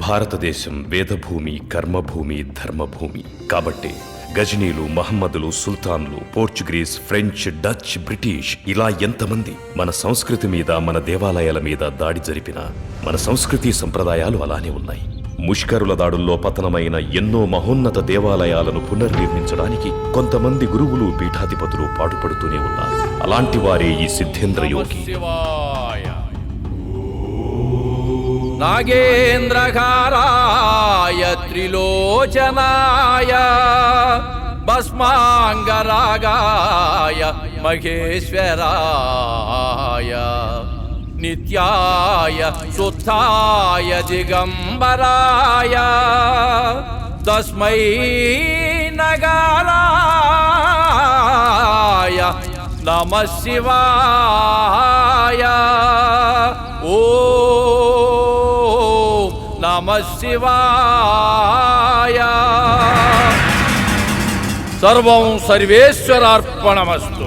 భారతదేశం వేదభూమి, కర్మభూమి, ధర్మభూమి. కాబట్టి గజనీలు, మహమ్మదులు, సుల్తాన్లు, Portuguese, French, Dutch, British ఇలా ఎంతమంది మన సంస్కృతి మీద, మన దేవాలయాల మీద దాడి జరిపినా మన సంస్కృతి సంప్రదాయాలు అలానే ఉన్నాయి. ముష్కరుల దాడుల్లో పతనమైన ఎన్నో మహోన్నత దేవాలయాలను పునర్నిర్మించడానికి కొంతమంది గురువులు, పీఠాధిపతులు పాటుపడుతూనే ఉన్నారు. అలాంటి వారే ఈ సిద్ధేంద్ర యోగి. నాగేంద్రకారాయ త్రిలోచనాయ భస్మాంగరాగాయ మహేశ్వరాయ నిత్యాయ శుద్ధాయ దిగంబరాయ తస్మై నగారాయ నమః శివాయ. ఓం నమః శివాయ. సర్వం సర్వేశ్వరార్పణమస్తు.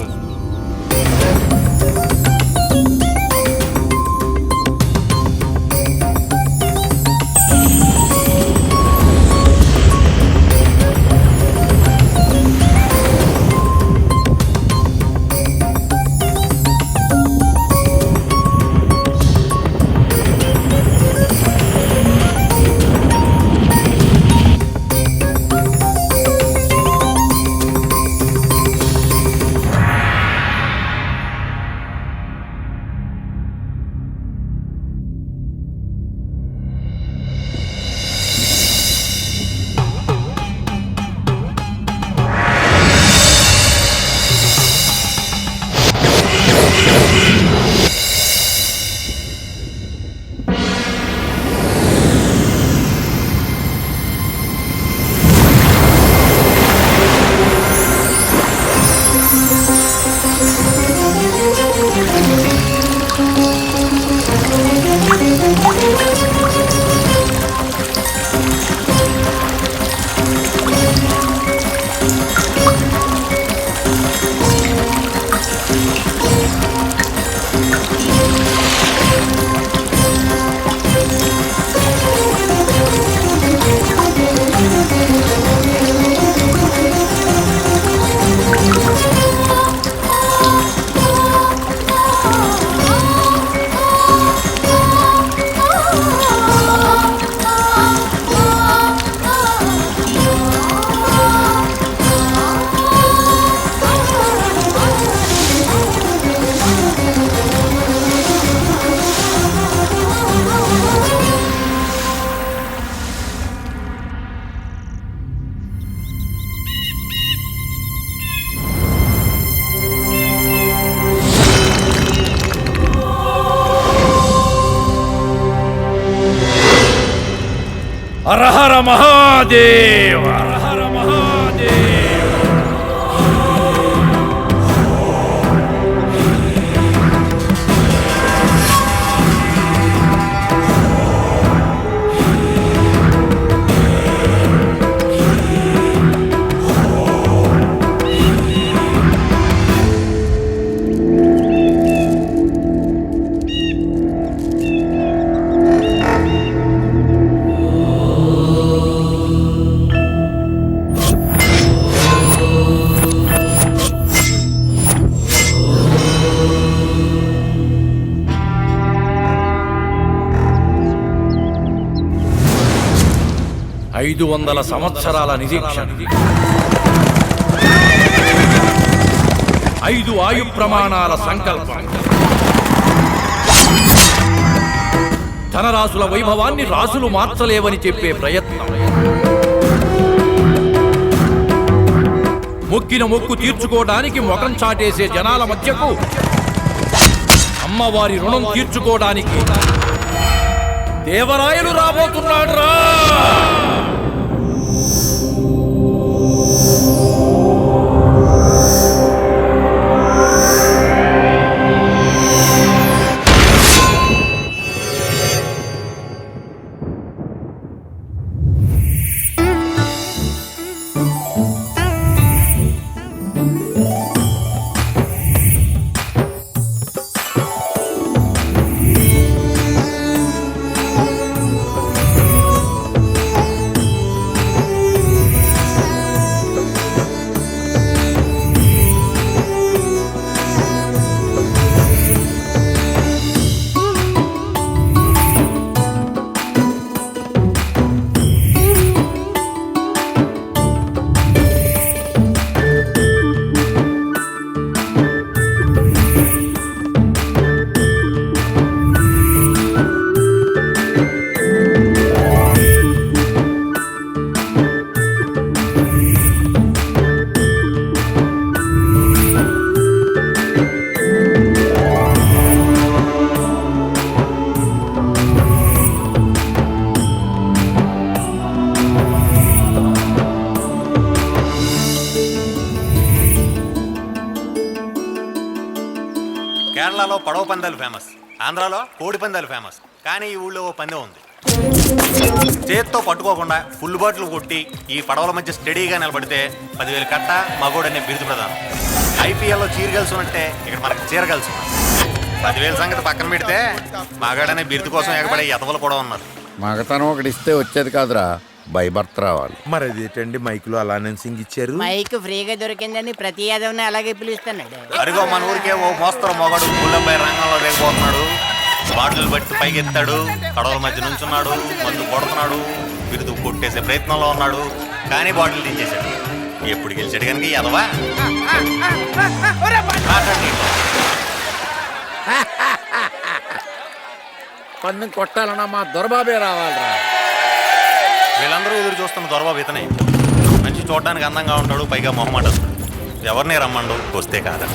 హర హర మహాదేవ. హర హర మహాదేవ. ఐదు 500 సంవత్సరాల నిరీక్షణ, 5 ఆయు ప్రమాణాల సంకల్పం, ధనరాశుల వైభవాన్ని రాజులు మార్చలేవని చెప్పే ప్రయత్నం, మొక్కిన మొక్కు తీర్చుకోవడానికి ముఖం చాటేసే జనాల మధ్యకు అమ్మవారి రుణం తీర్చుకోవడానికి దేవరాయలు రాబోతున్నాడు రా. కేరళలో పడవ పందాలు ఫేమస్, ఆంధ్రాలో కోడి పందాలు ఫేమస్. కానీ ఈ ఊళ్ళో ఓ పందెం ఉంది. చేత్తో పట్టుకోకుండా ఫుల్ బాటిల్ కొట్టి ఈ పడవల మధ్య స్టడీగా నిలబడితే 10,000 కట్ట, మగోడనే బిరుదు ప్రధానం. ఐపీఎల్లో చీరగలిసి ఉన్నట్టే ఇక్కడ మనకి చీరగలిసి ఉన్నారు. 10,000 సంగతి పక్కన పెడితే మగాడనే బిరుదు కోసం ఎగబడే ఎదవలు కూడా ఉన్నారు. మగతనం ఒకటి ఇస్తే వచ్చేది కాదురా, బై బర్త్ రావాలి. మరి అదేంటండి మైకులో అలా సింగ్ ఇచ్చారు? మైక్ ఫ్రీగా దొరికిందని ప్రతి యాదవ్ని అలాగే పిలుస్తున్నాడు. అరుగో మన ఊరికే ఓ మోస్తరు మొగడు గుళ్ళంపై రంగంలో దిగిపోతున్నాడు. బాటిల్ బట్టి పైకెత్తాడు, పడవల మధ్య నుంచున్నాడు, మందు కొడుతున్నాడు, బిరుదు కొట్టేసే ప్రయత్నంలో ఉన్నాడు. కానీ బాటిల్ దించేశాడు. ఎప్పుడు గెలిచాడు కనుక ఎదవా పన్ను కొట్టాలన్నా మా దొరబాబే రావాలిరా. వీళ్ళందరూ ఎదురు చూస్తున్న దొరబాబు ఇతనే. మంచి చూడడానికి అందంగా ఉంటాడు, పైగా మొహమాటస్తుడు. ఎవరిని రమ్మండు, వస్తే కాదా.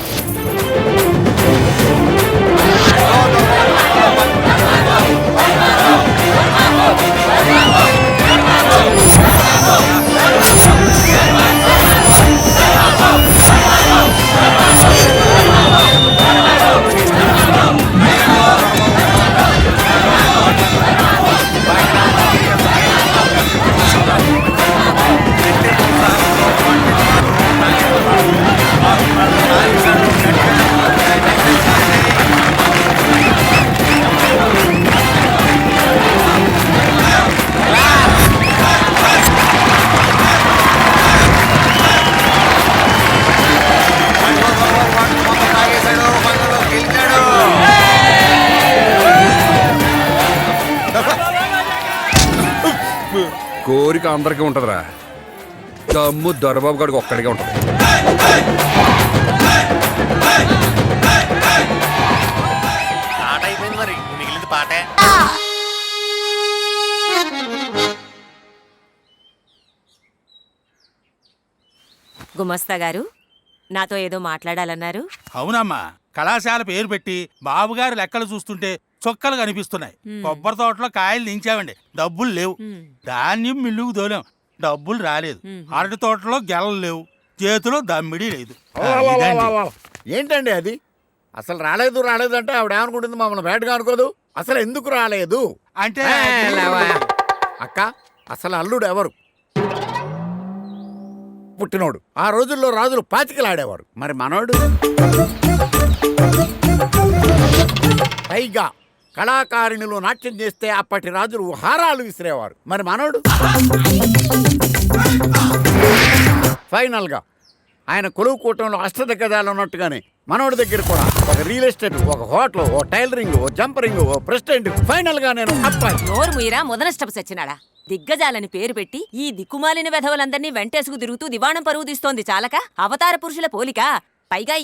కోరిక అందరికీ ఉంటదిరా, దమ్ము దొరబాబు గారికి ఒక్కడికే ఉంటది. ఆట అయిపోయింది, మరి మిగిలింది పాటే. గుమస్తా గారు, నాతో ఏదో మాట్లాడాలన్నారు. అవునమ్మా, కళాశాల పేరు పెట్టి బాబుగారు లెక్కలు చూస్తుంటే చొక్కలు కనిపిస్తున్నాయి. కొబ్బరి తోటలో కాయలు దించామండి, డబ్బులు లేవు. ధాన్యం మిల్లుకు దోలాం, డబ్బులు రాలేదు. అరటి తోటలో గెలలు లేవు, చేతిలో దమ్మిడి లేదు. ఏంటండి అది? అసలు రాలేదు అంటే ఆవిడ ఏమనుకుంటుంది, మమ్మల్ని బయటగా అనుకోదు. అసలు ఎందుకు రాలేదు అంటే అక్క, అసలు అల్లుడు ఎవరు? పుట్టినోడు. ఆ రోజుల్లో రాజులు పాతికలాడేవారు. మరి మనోడు? పైగా కళాకారిణులు నాట్యం చేస్తే అప్పటి రాజులు హారాలు విసిరేవారు. మరి మనోడు? ఫైనల్ గా ఆయన కొలువు కూటంలో అష్టదిగ్గజాలు ఉన్నట్టుగానే మనోడి దగ్గర కూడా ఒక రియల్ ఎస్టేట్, ఒక హోటల్, ఓ టైలరింగ్, ఓ జంపరింగ్, ఓ ప్రెసిడెంట్. ఫైనల్ గా నేను నోరు ముయిరా మొదనష్టపు సచ్చినాడా. దిగ్గజాలని పేరు పెట్టి ఈ దిక్కుమాలిన వెధవలందరినీ వెంటేసుకు తిరుగుతూ దివాణం పరువు తీస్తోంది చాలక అవతార పురుషుల పోలిక. పైగా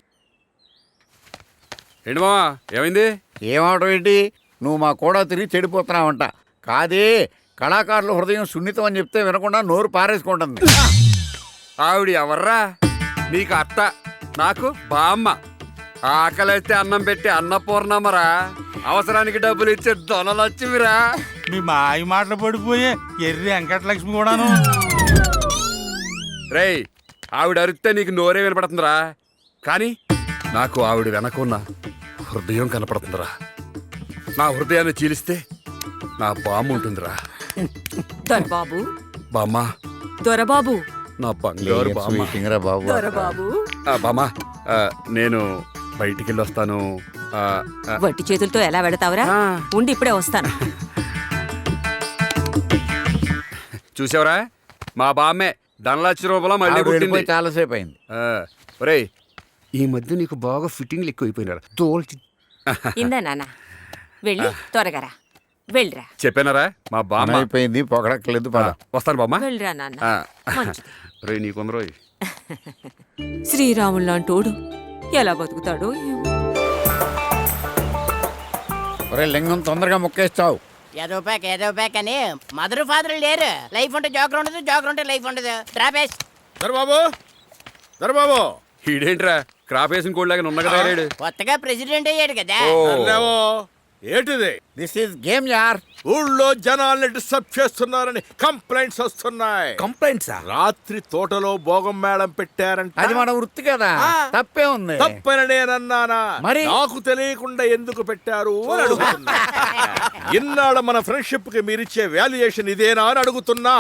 ఏంటి మావా, ఏమైంది? ఏమవడం ఏంటి? నువ్వు మా కూడా తిరిగి చెడిపోతున్నావంట. కాదే, కళాకారుల హృదయం సున్నితం అని చెప్తే వినకుండా నోరు పారేసుకుంటుంది. ఆవిడ ఎవర్రా? నీకు అత్త, నాకు బామ్మ. ఆకలిస్తే అన్నం పెట్టి అన్నపూర్ణమ్మరా, అవసరానికి డబ్బులు ఇచ్చే దొనలచ్చిమిరా. మీ మాయ మాటలు పడిపోయే ఎర్రి వెంకటలక్ష్మి కూడాను. రేయ్, ఆవిడ అరిస్తే నీకు నోరే వినపడుతుందిరా, కానీ నాకు ఆవిడ వెనకున్న హృదయం కనపడుతుందిరా. నా హృదయాన్ని చీలిస్తే నా బామ్మ ఉంటుందిరా. దొరబాబు, బామ్మ, దొరబాబు, నా బంగారు బామ్మ. బాబు దొరబాబు. బామ్మ, నేను బయటికి వెళ్ళొస్తాను. వట్టి చేతులతో ఎలా వెడతావురా? ఉండి ఇప్పుడే వస్తాను. చూసావరా, మా బామ్మే ధనలక్ష రూపాయలు మళ్ళీ పుట్టింది. చాలాసేపు అయింది. ఒరేయ్, ఈ మధ్య నీకు బాగా ఫిట్టింగ్లు ఎక్కువైపోయినారా. తోల్చి ఇందా నాన్న, వెళ్ళి త్వరగా వెళ్ళిరా. చెప్పానరా, మా బామ్మ అయిపోయింది, పొగడక్కలేదు. పద. వస్తాను బామ్మ. వెళ్ళిరా నాన్న. మంచిది. రే నీకుందరో శ్రీరాములు లాంటోడు ఎలా బతుకుతాడో ఏమో. ఒరే లింగం, తొందరగా మొక్కేస్తావు. ఏదో ప్యాక్ అని మదర్ ఫాదర్ లేరు. లైఫ్ ఉంటే జోకర్ ఉండదు, జోకర్ ఉంటే లైఫ్ ఉండదు. ట్రాపేస్ దొరబాబు, దొరబాబు. ఈడేంట్రా క్రాప్ వేసిన కోళ్ళగా ఉన్న కదా. కొత్తగా ప్రెసిడెంట్ అయ్యాడు కదా. ఏంటిది? దిస్ ఈస్ గేమ్ యార్. ఊళ్ళో జనాల్ని డిస్టర్బ్ చేస్తున్నారని కంప్లైంట్స్ వస్తున్నాయి. కంప్లైంట్సా? రాత్రి తోటలో భోగం మేళం పెట్టారంట. అది మన వృత్తి కదా, తప్పే ఉంది. తప్పని నేనన్నానా? మరి? నాకు తెలియకుండా ఎందుకు పెట్టారు అని అడుగుతున్నా. ఇన్నాళ్ళ మన ఫ్రెండ్షిప్ కి మీరిచ్చే వాల్యుయేషన్ ఇదేనా అని అడుగుతున్నా.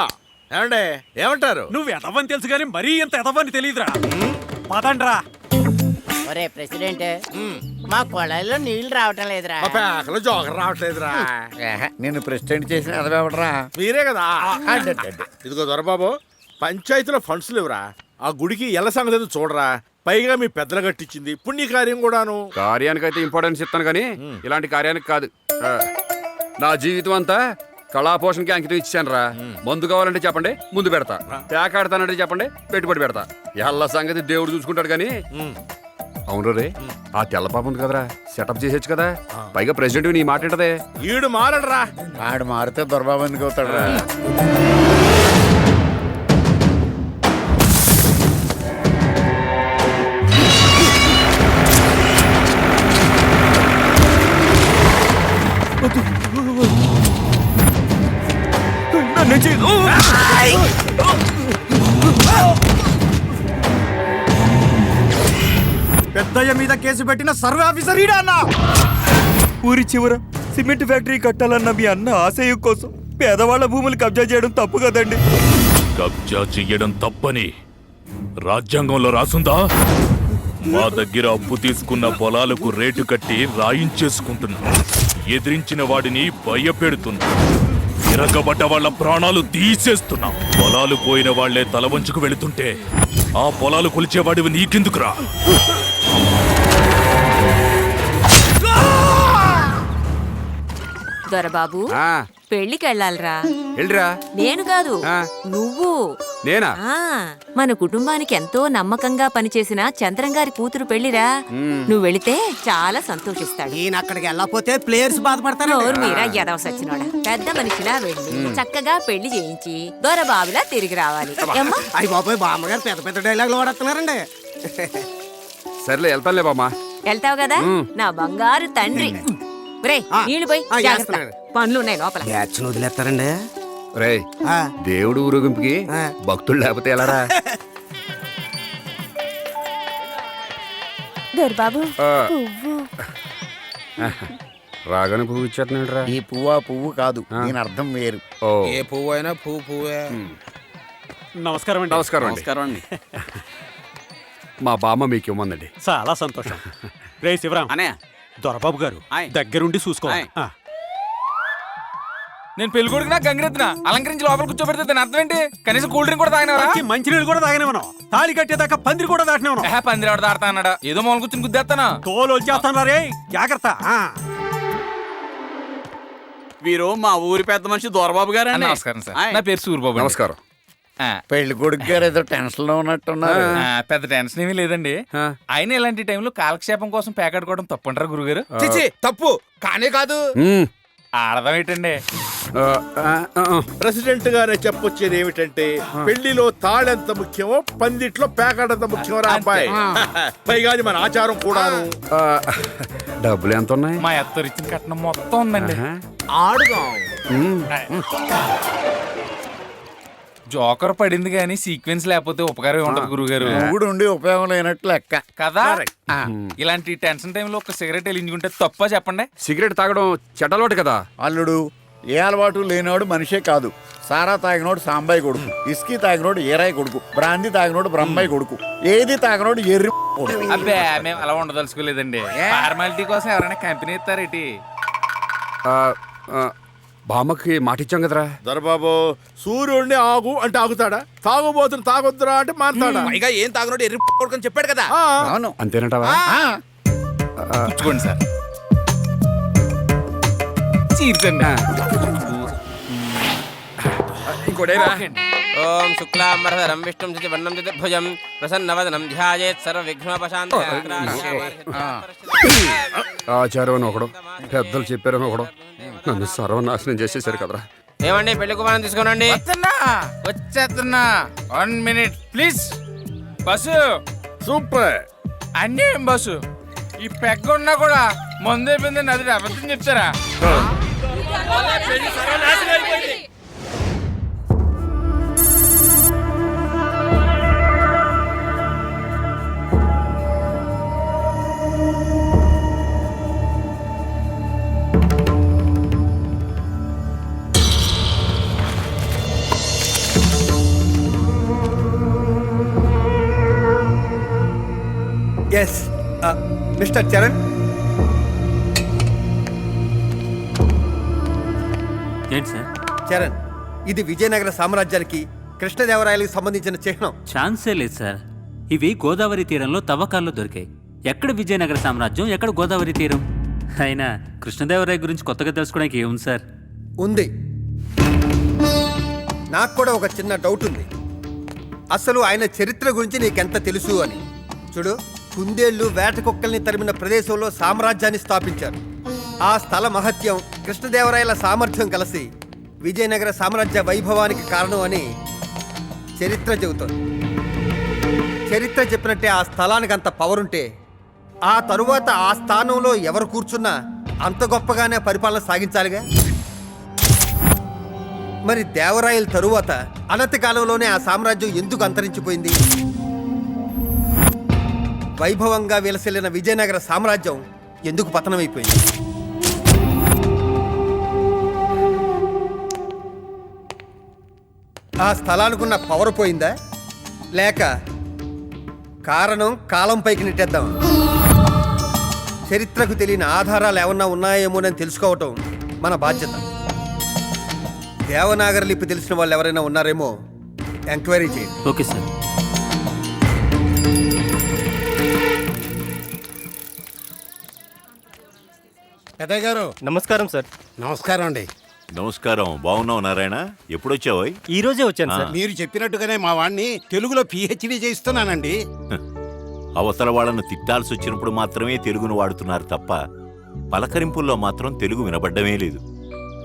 ఏమండే, ఏమంటారు? నువ్వు ఎదవని తెలుసు కానీ మరీ ఎంత ఎదవని తెలియదురా. పదండ్రా. ఒరే ప్రెసిడెంట్, మా కొళాయిలో నీళ్లు రావటం లేదురా. మా పేకలో జోకర్ రావట్లేదురా. నేను ప్రెసిడెంట్ చేసిన అదవడరా. మీరే కదా. ఇదిగో దొరబాబు, పంచాయతీలో ఫండ్స్ లేవురా. ఆ గుడికి ఎల్ల సంగతి చూడరా. పైగా మీ పెద్దలు కట్టించింది పుణ్యకార్యం కూడాను. కార్యానికైతే ఇంపార్టెన్స్ ఇస్తాను కానీ ఇలాంటి కార్యానికి కాదు. నా జీవితం అంతా కళాపోషణకి అంకితం ఇచ్చాను రా. మందు కావాలంటే చెప్పండి, ముందు పెడతా. పేకాడతానంటే చెప్పండి, పెట్టుబడి పెడతా. ఎల్ల సంగతి దేవుడు చూసుకుంటాడు కానీ. అవును రే, ఆ తెల్ల పాప ఉంది కదరా, సెటప్ చేసేచ్చు కదా. పైగా ప్రెసిడెంట్ నీ మాట ఏంటదే? ఈడు మారడరా. ఆడు మారితే దొరబాబు ఎందుకు అవుతాడు రా? పెద్దయ్య మీద కేసు పెట్టిన సర్వే ఆఫీసర్ ఈడా అన్న. ఊరి చివర సిమెంట్ ఫ్యాక్టరీ కట్టాలన్న మీ అన్న ఆశయం కోసం పేదవాళ్ల భూములు కబ్జా చేయడం తప్పు కదండి. కబ్జా చెయ్యడం తప్పని రాజ్యాంగంలో రాసుందా? మా దగ్గర అప్పు తీసుకున్న పొలాలకు రేటు కట్టి రాయించేసుకుంటున్నా. ఎదిరించిన వాడిని భయపెడుతున్నా. తిరగబడ్డ వాళ్ళ ప్రాణాలు తీసేస్తున్నా. పొలాలు పోయిన వాళ్లే తల వంచుకు వెళుతుంటే ఆ పొలాలు కొలిచేవాడివి నీకెందుకురా? దొరబాబు, ఆ, పెళ్లికెళ్ళాలరా. వెళ్ళిరా. నేను కాదు, ఆ. నువ్వు. నేనా? ఆ, మన కుటుంబానికి ఎంతో నమ్మకంగా పనిచేసిన చంద్రం గారి కూతురు పెళ్లిరా. నువ్వు వెళితే చాలా సంతోషిస్తాడు. ఈయన అక్కడికి వెళ్ళకపోతే ప్లేయర్స్ బాధపడతారు. నోరు మీరా ఎదవ సచ్చినోడా. పెద్ద మనిషిలా వెళ్ళి చక్కగా పెళ్లి చేయించి దొరబాబులా తిరిగి రావాలి. ఏమ్మా? అయ్యి బాబాయ్, బామ్మగారు పెద్ద పెద్ద డైలాగులు వాడుతున్నారండి. సర్లే వెళ్తానులే బామ్మా. వెళ్తావు కదా నా బంగారు తండ్రి. రే, నీళ్లు పోయి జాగ్రత్త. పనులు ఉన్నాయి లోపల. బ్యాచ్ను వదిలేస్తారండి. రే, దేవుడు ఊరేగింపుకి భక్తులు లేకపోతే ఎలారా? దొరబాబు, ఆ, రాగానే పువ్వు ఇచ్చేస్తున్నాడు రా. ఈ పువ్వు పువ్వు కాదు, దీని అర్థం వేరు. ఓ, ఏ పువ్వు అయినా పువ్వే. నమస్కారం అండి. నమస్కారం అండి. మా బామ్మ మీకు ఇవ్వమందండి. చాలా సంతోషం. రే శివరాం, దొరబాబు గారు దగ్గరుండి చూసుకోవాలి. నేను పెళ్లి కొడుకునా గంగిరెత్తున అలంకరించి లోపల కూర్చోబెడితే దాని అర్థం ఏంటి? కనీసం కూల్ డ్రింక్ కూడా తాగినవరా? మంచినీళ్ళు కూడా తాగినవను. తాళి కట్టేదాకా పందిరి కూడా దాటినవను. పందిరి ఎవడ దాడతా అన్నాడా? ఏదో మొదలు కూర్చుని గుద్దేస్తానా? తోలు వచ్చేస్తాను రే, జాగ్రత్త. వీరు మా ఊరి పెద్ద మనిషి దొరబాబు గారు. నమస్కారం సార్, నా పేరు సూరిబాబు. నమస్కారం. పెళ్లి కొడుకు గారు ఏదో టెన్షన్ లో ఉన్నట్టున్నారు. పెద్ద టెన్షన్ ఏమీ లేదండి. ఆయన ఇలాంటి టైంలో కాలక్షేపం కోసం పేకాడుకోవడం తప్పంటారా గురుగారు? తప్పు కానే కాదు. ఆడదాం ఏంటండి? ప్రెసిడెంట్ గారే చెప్పొచ్చేది ఏమిటంటే, పెళ్లిలో తాళెంత ముఖ్యమో పందిట్లో పేకాడంత ముఖ్యమో రా అబ్బాయి. పైగా అది మన ఆచారం కూడాను. డబ్బులు ఎంత ఉన్నాయి? మా అత్తరు ఇచ్చిన కట్నం మొత్తం ఉందండి. ఆడుదాం. జోకర్ పడింది కానీ సీక్వెన్స్ లేకపోతే ఉపకారం ఉండదు గురుగారు. మూడు ఉండి ఉపయోగం లేనట్లు లెక్క కదా. ఇలాంటి టెన్షన్ టైంలో ఒక సిగరెట్ వెలిగించుకుంటే తప్ప చెప్పండి. సిగరెట్ తాగడం చెడ్డలోటు కదా. అల్లుడు, ఏ అలవాటు లేనివాడు మనిషే కాదు. సారా తాగినోడు సాంబాయి కొడుకు, ఇస్కీ తాగినోడు ఏరాయి కొడుకు, బ్రాందీ తాగినోడు బ్రహ్మాయి కొడుకు, ఏది తాగినోడు ఎర్రి కొడుకు. అబ్బే, మేము అలా ఉండదలుచుకోలేదండి. ఫార్మాలిటీ కోసం ఎవరైనా కంపెనీ ఇస్తారేటి? బామ్మకి మాట ఇచ్చాం కదరా. దొరబాబు, సూర్యుడిని ఆగు అంటే ఆగుతాడా? తాగుబోతుని తాగొద్దురా అంటే మారుతాడా? పైగా ఏం తాగునోడు ఎర్రి కొడుకుని చెప్పాడు కదా. అవును, అంతేనంటావా? పుచ్చుకోండి సార్. చీర్చండి. ఇంకోటేనా? ఓం శుక్లాంబరధరం విష్ణుం చతుర్వర్ణం చతుర్భుజం ప్రసన్నవదనం ధ్యాయేత్ సర్వవిఘ్నోపశాంతయే. ఆచారం అని ఒకడు, పెద్దలు చెప్పారని ఒకడు, నన్ను సర్వనాశనం చేసేసారు కదరా. ఏమండి, పెళ్లి కుమారం తీసుకోనండి. వచ్చేస్తున్నా. 1 minute ప్లీజ్. Bus super. అన్నీ బస్సు. ఈ పెగ్గ ఉన్నా కూడా ముందే అయిపోయింది అది అబద్ధం చెప్తారా? Yes mister Charan. ఏంటి సార్? చరణ్, ఇది విజయనగర సామ్రాజ్యానికి కృష్ణదేవరాయలకు సంబంధించిన చిహ్నం. ఛాన్సే లేదు సార్. ఇవి గోదావరి తీరంలో తవ్వకాల్లో దొరికాయి. ఎక్కడ విజయనగర సామ్రాజ్యం, ఎక్కడ గోదావరి తీరం? అయినా కృష్ణదేవరాయ గురించి కొత్తగా తెలుసుకోవడానికి ఏముంది సార్? ఉంది. నాకు కూడా ఒక చిన్న డౌట్ ఉంది. అసలు ఆయన చరిత్ర గురించి నీకెంత తెలుసు అని. చూడు, కుందేళ్లు వేట కుక్కల్ని తరిమిన ప్రదేశంలో సామ్రాజ్యాన్ని స్థాపించారు. ఆ స్థల మహత్యం, కృష్ణదేవరాయల సామర్థ్యం కలిసి విజయనగర సామ్రాజ్య వైభవానికి కారణం అని చరిత్ర చెబుతోంది. చరిత్ర చెప్పినట్టే ఆ స్థలానికి అంత పవర్ ఉంటే ఆ తరువాత ఆ స్థానంలో ఎవరు కూర్చున్నా అంత గొప్పగానే పరిపాలన సాగించాలిగా. మరి దేవరాయల తరువాత అనతి కాలంలోనే ఆ సామ్రాజ్యం ఎందుకు అంతరించిపోయింది? వైభవంగా విలసిల్లిన విజయనగర సామ్రాజ్యం ఎందుకు పతనమైపోయింది? ఆ స్థలానికున్న పవర్ పోయిందా, లేక కారణం కాలం పైకి నెట్టేద్దాం? చరిత్రకు తెలియని ఆధారాలు ఏమన్నా ఉన్నాయేమోనని తెలుసుకోవటం మన బాధ్యత. దేవనాగరి లిపి తెలిసిన వాళ్ళు ఎవరైనా ఉన్నారేమో ఎంక్వైరీ చేయండి. Okay sir. పెద్దయ్య గారు నమస్కారం సార్. నమస్కారం అండి. నమస్కారం. బాగున్నావు నారాయణ? ఎప్పుడొచ్చావు? ఈ రోజే వచ్చాను సార్. మీరు చెప్పినట్టుగానే మా వాడిని తెలుగులో పిహెచ్డీ చేయిస్తున్నానండి. అవతల వాళ్ళను తిట్టాల్సి వచ్చినప్పుడు మాత్రమే తెలుగును వాడుతున్నారు తప్ప పలకరింపుల్లో మాత్రం తెలుగు వినబడ్డమే లేదు.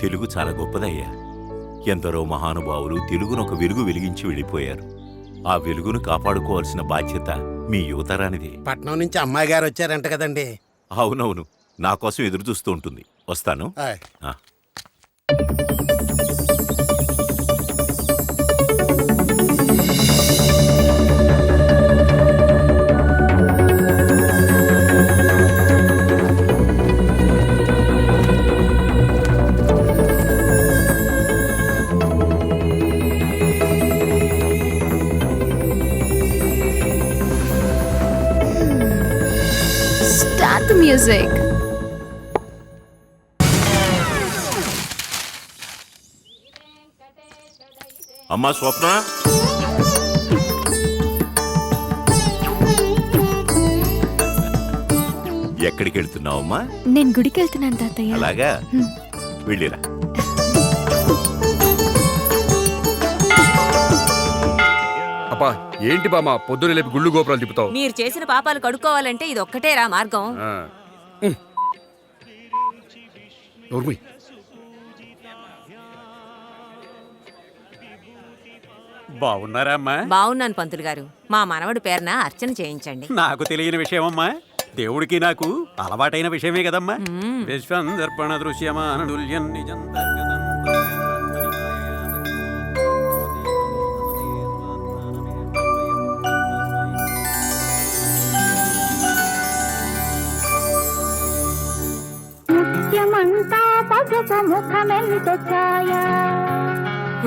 తెలుగు చాలా గొప్పదయ్యా. ఎందరో మహానుభావులు తెలుగును ఒక వెలుగు వెలిగించి వెళ్ళిపోయారు. ఆ వెలుగును కాపాడుకోవాల్సిన బాధ్యత మీ యువతరానిదే. పట్నం నుంచి అమ్మాయి గారు వచ్చారంట కదండి. అవునవును, నా కోసం ఎదురు చూస్తూ ఉంటుంది. వస్తాను. ఆ. Start the music. అమ్మా స్వప్న, ఎక్కడికి వెళ్తున్నావమ్మా? నేను గుడికి వెళ్తున్నాను తాతయ్య. అలాగా, వెళ్ళిరా. అబ్బా ఏంటి బామ్మ పొద్దున లేపి గుళ్ళు గోపురాలు తిప్పుతావు? మీరు చేసిన పాపాలు కడుక్కోవాలంటే ఇది ఒక్కటేరా మార్గం. నోర్మి. బాగున్నారా అమ్మా? బాగున్నాను పంతులు గారు. మా మనవడి పేరున అర్చన చేయించండి. నాకు తెలియని విషయమమ్మా. దేవుడికి నాకు అలవాటైన విషయమే కదమ్మా. విశ్వందర్పణ దృశ్యమానుల్యం నిజం తర్గతం.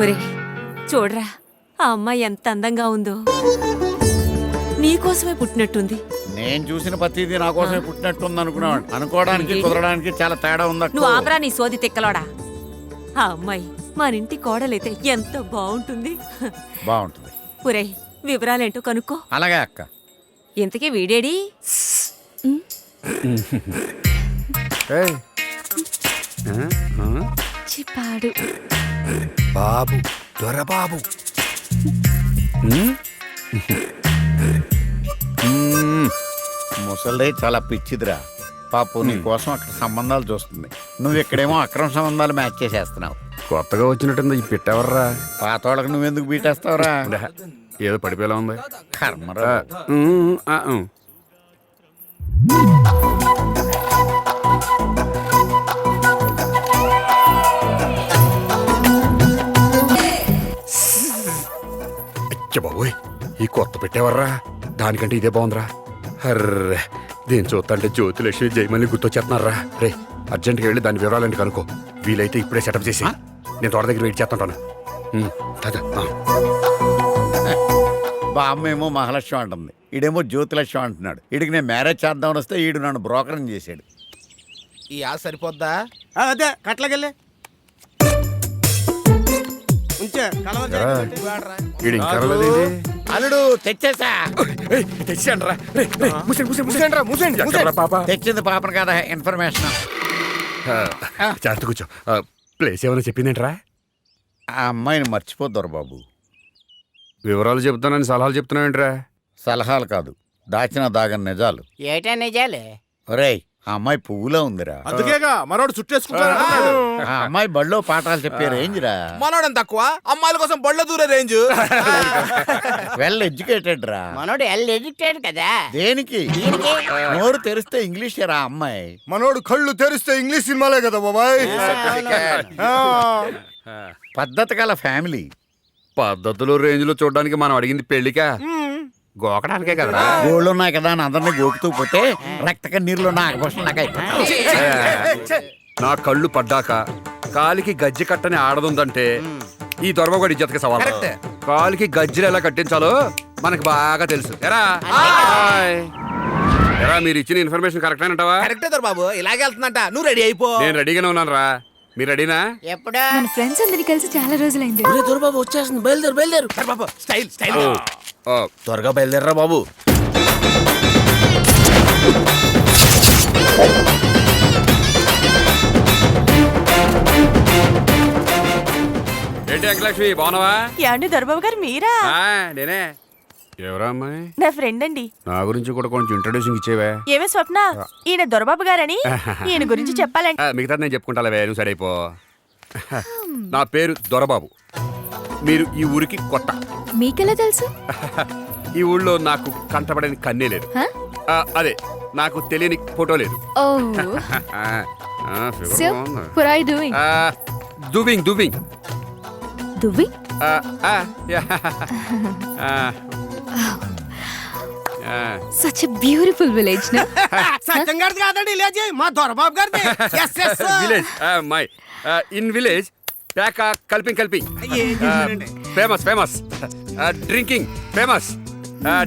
ఒరే చూడరా, ఆ అమ్మాయి ఎంత అందంగా ఉందో. నీకోసమే పుట్టినట్టుంది. నేను చూసిన ప్రతిదీ నా కోసమే పుట్టినట్టుంది అనుకున్నాను. అనుకోవడానికి కుదరడానికి చాలా తేడా ఉంది. నువ్వు ఆపరా నీ సోది తిక్కలోడా. ఆ అమ్మాయి మన ఇంటి కోడలైతే ఎంత బాగుంటుంది. బాగుంటుంది. ఒరే వివరాలేంటో కనుక్కో. అలాగే అక్క. ఇంతకీ వీడేడి? చిపాడు బాబు, దొరబాబు. ముసలి చాలా పిచ్చిదిరా పాపు. నీ కోసం అక్కడ సంబంధాలు చూస్తుంది. నువ్వు ఇక్కడేమో అక్రమ సంబంధాలు మ్యాచ్ చేసేస్తున్నావు. కొత్తగా వచ్చినట్టుంది ఈ పెట్టెవర్రా? పాతోళ్ళకి నువ్వెందుకు బీటేస్తావురా? ఏదో పడిపోయేలా ఉంది. కర్మరా. బాబోయ్ ఈ కొత్త పెట్టేవర్రా దానికంటే ఇదే బాగుందిరా. అర్రే దీన్ని చూస్తుంటే జ్యోతిలక్ష్మి జయమల్ని గుర్తొచ్చేస్తున్నారా. రే అర్జెంట్గా వెళ్ళి దాని వివరాలంటే కనుకో. వీలైతే ఇప్పుడే సెటప్ చేసి నేను తోట దగ్గర వెయిట్ చేస్తుంటాను. బామ్మ ఏమో మహాలక్ష్మి అంటుంది, ఈడేమో జ్యోతిలక్ష్మి అంటున్నాడు. ఈడికి నేను మ్యారేజ్ చేద్దామని వస్తే ఈడు నన్ను బ్రోకరం చేశాడు. ఈ ఆశ సరిపోద్దా? అదే కట్లకెళ్ళి ఉంచే వీడు ఇంకా రాలేదేంటి? అల్లుడు తెచ్చేసా. తెచ్చానరా. తెచ్చింది పాపను కదా, ఇన్ఫర్మేషన్. చేత కూర్చో. ప్లేస్ ఏమైనా చెప్పిందేంట్రా? ఆ అమ్మాయిని మర్చిపోద్దారు బాబు. వివరాలు చెప్తానని సలహాలు చెప్తున్నావేంట్రా? సలహాలు కాదు, దాచిన దాగని నిజాలు. ఏటా నిజాలు? ఒరేయ్ ఆ అమ్మాయి పువ్వులా ఉందిరా. అందుకేగా మనోడు చుట్టేసుకుంటాడు. ఆ అమ్మాయి బడిలో పాఠాలు చెప్పే రేంజ్ రా. మనోడం తక్కువ, అమ్మాయిల కోసం బళ్ళ దూరే రేంజ్. వెల్ ఎడ్యుకేటెడ్ రా. మనోడు ఎడ్యుకేటెడ్ కదా. దేనికి? దీనికి నోరు తెరిస్తే ఇంగ్లీష్ రా అమ్మాయి. మనోడు కళ్ళు తెరిస్తే ఇంగ్లీష్ సినిమాలే కదా బాబాయ్. పద్ధతి గల ఫ్యామిలీ. పద్ధతులు రేంజ్లో చూడడానికి మనం అడిగింది పెళ్లికా, గోకడానికే కదరా. గోళ్ళు ఉన్నాయి కదా అని అందరినీ గోకుతూ పోతే రక్త కన్నీరులో నా ఆకర్షణ నా కళ్ళు పడ్డాక కాలికి గజ్జి కట్టని ఆడదుందంటే ఈ దొరబగడి ఇజ్జతకి సవాల్. కాలికి గజ్జలు ఎలా కట్టించాలో మనకు బాగా తెలుసు. ఎరా ఎరా మీరు ఇచ్చిన ఇన్ఫర్మేషన్ కరెక్ట్ అంటావా? కరెక్టే బాబు, ఇలాగే వెళ్తుందంట. నువ్వు రెడీ అయిపో. నేను రెడీగానే ఉన్నాను రా. మీరు రెడీనా? ఎప్పుడా? మన ఫ్రెండ్స్ అందరినీ కలిసి చాలా రోజులైంది. దొరబాబు వచ్చేస్తుంది, బయలుదేరు బాబు. స్టైల్ స్టైల్ త్వరగా బయలుదేరరా బాబు. ఏంటి అంకలక్ష్మి బాగున్నావా? యాండి దొరబాబు గారు మీరా? నేనే. ఎవరా అమ్మాయి? నా ఫ్రెండ్ అండి. నా గురించి కూడా కొంచెం ఇంట్రొడ్యూసింగ్ ఇచ్చేవే. ఏమే స్వప్న, ఈయన దొరబాబు గారని ఈయన గురించి చెప్పాలండి. మిగతా నేను చెప్పుకుంటావే, నువ్వు సరైపో. నా పేరు దొరబాబు. మీరు ఈ ఊరికి కొత్త. మీకెలా తెలుసు? ఈ ఊళ్ళో నాకు కంటపడని కన్నే లేదు. అదే నాకు తెలియని ఫోటో లేదు. Oh so what are you doing? Doing doing Doing? Such a beautiful village, no? Satyam గారిది కాదండి విలేజ్, మా దొరబాబు గారిది. విలేజ్ మై ఇన్ విలేజ్ ప్యాక కల్పింగ్ కల్పింగ్ famous famous drinking famous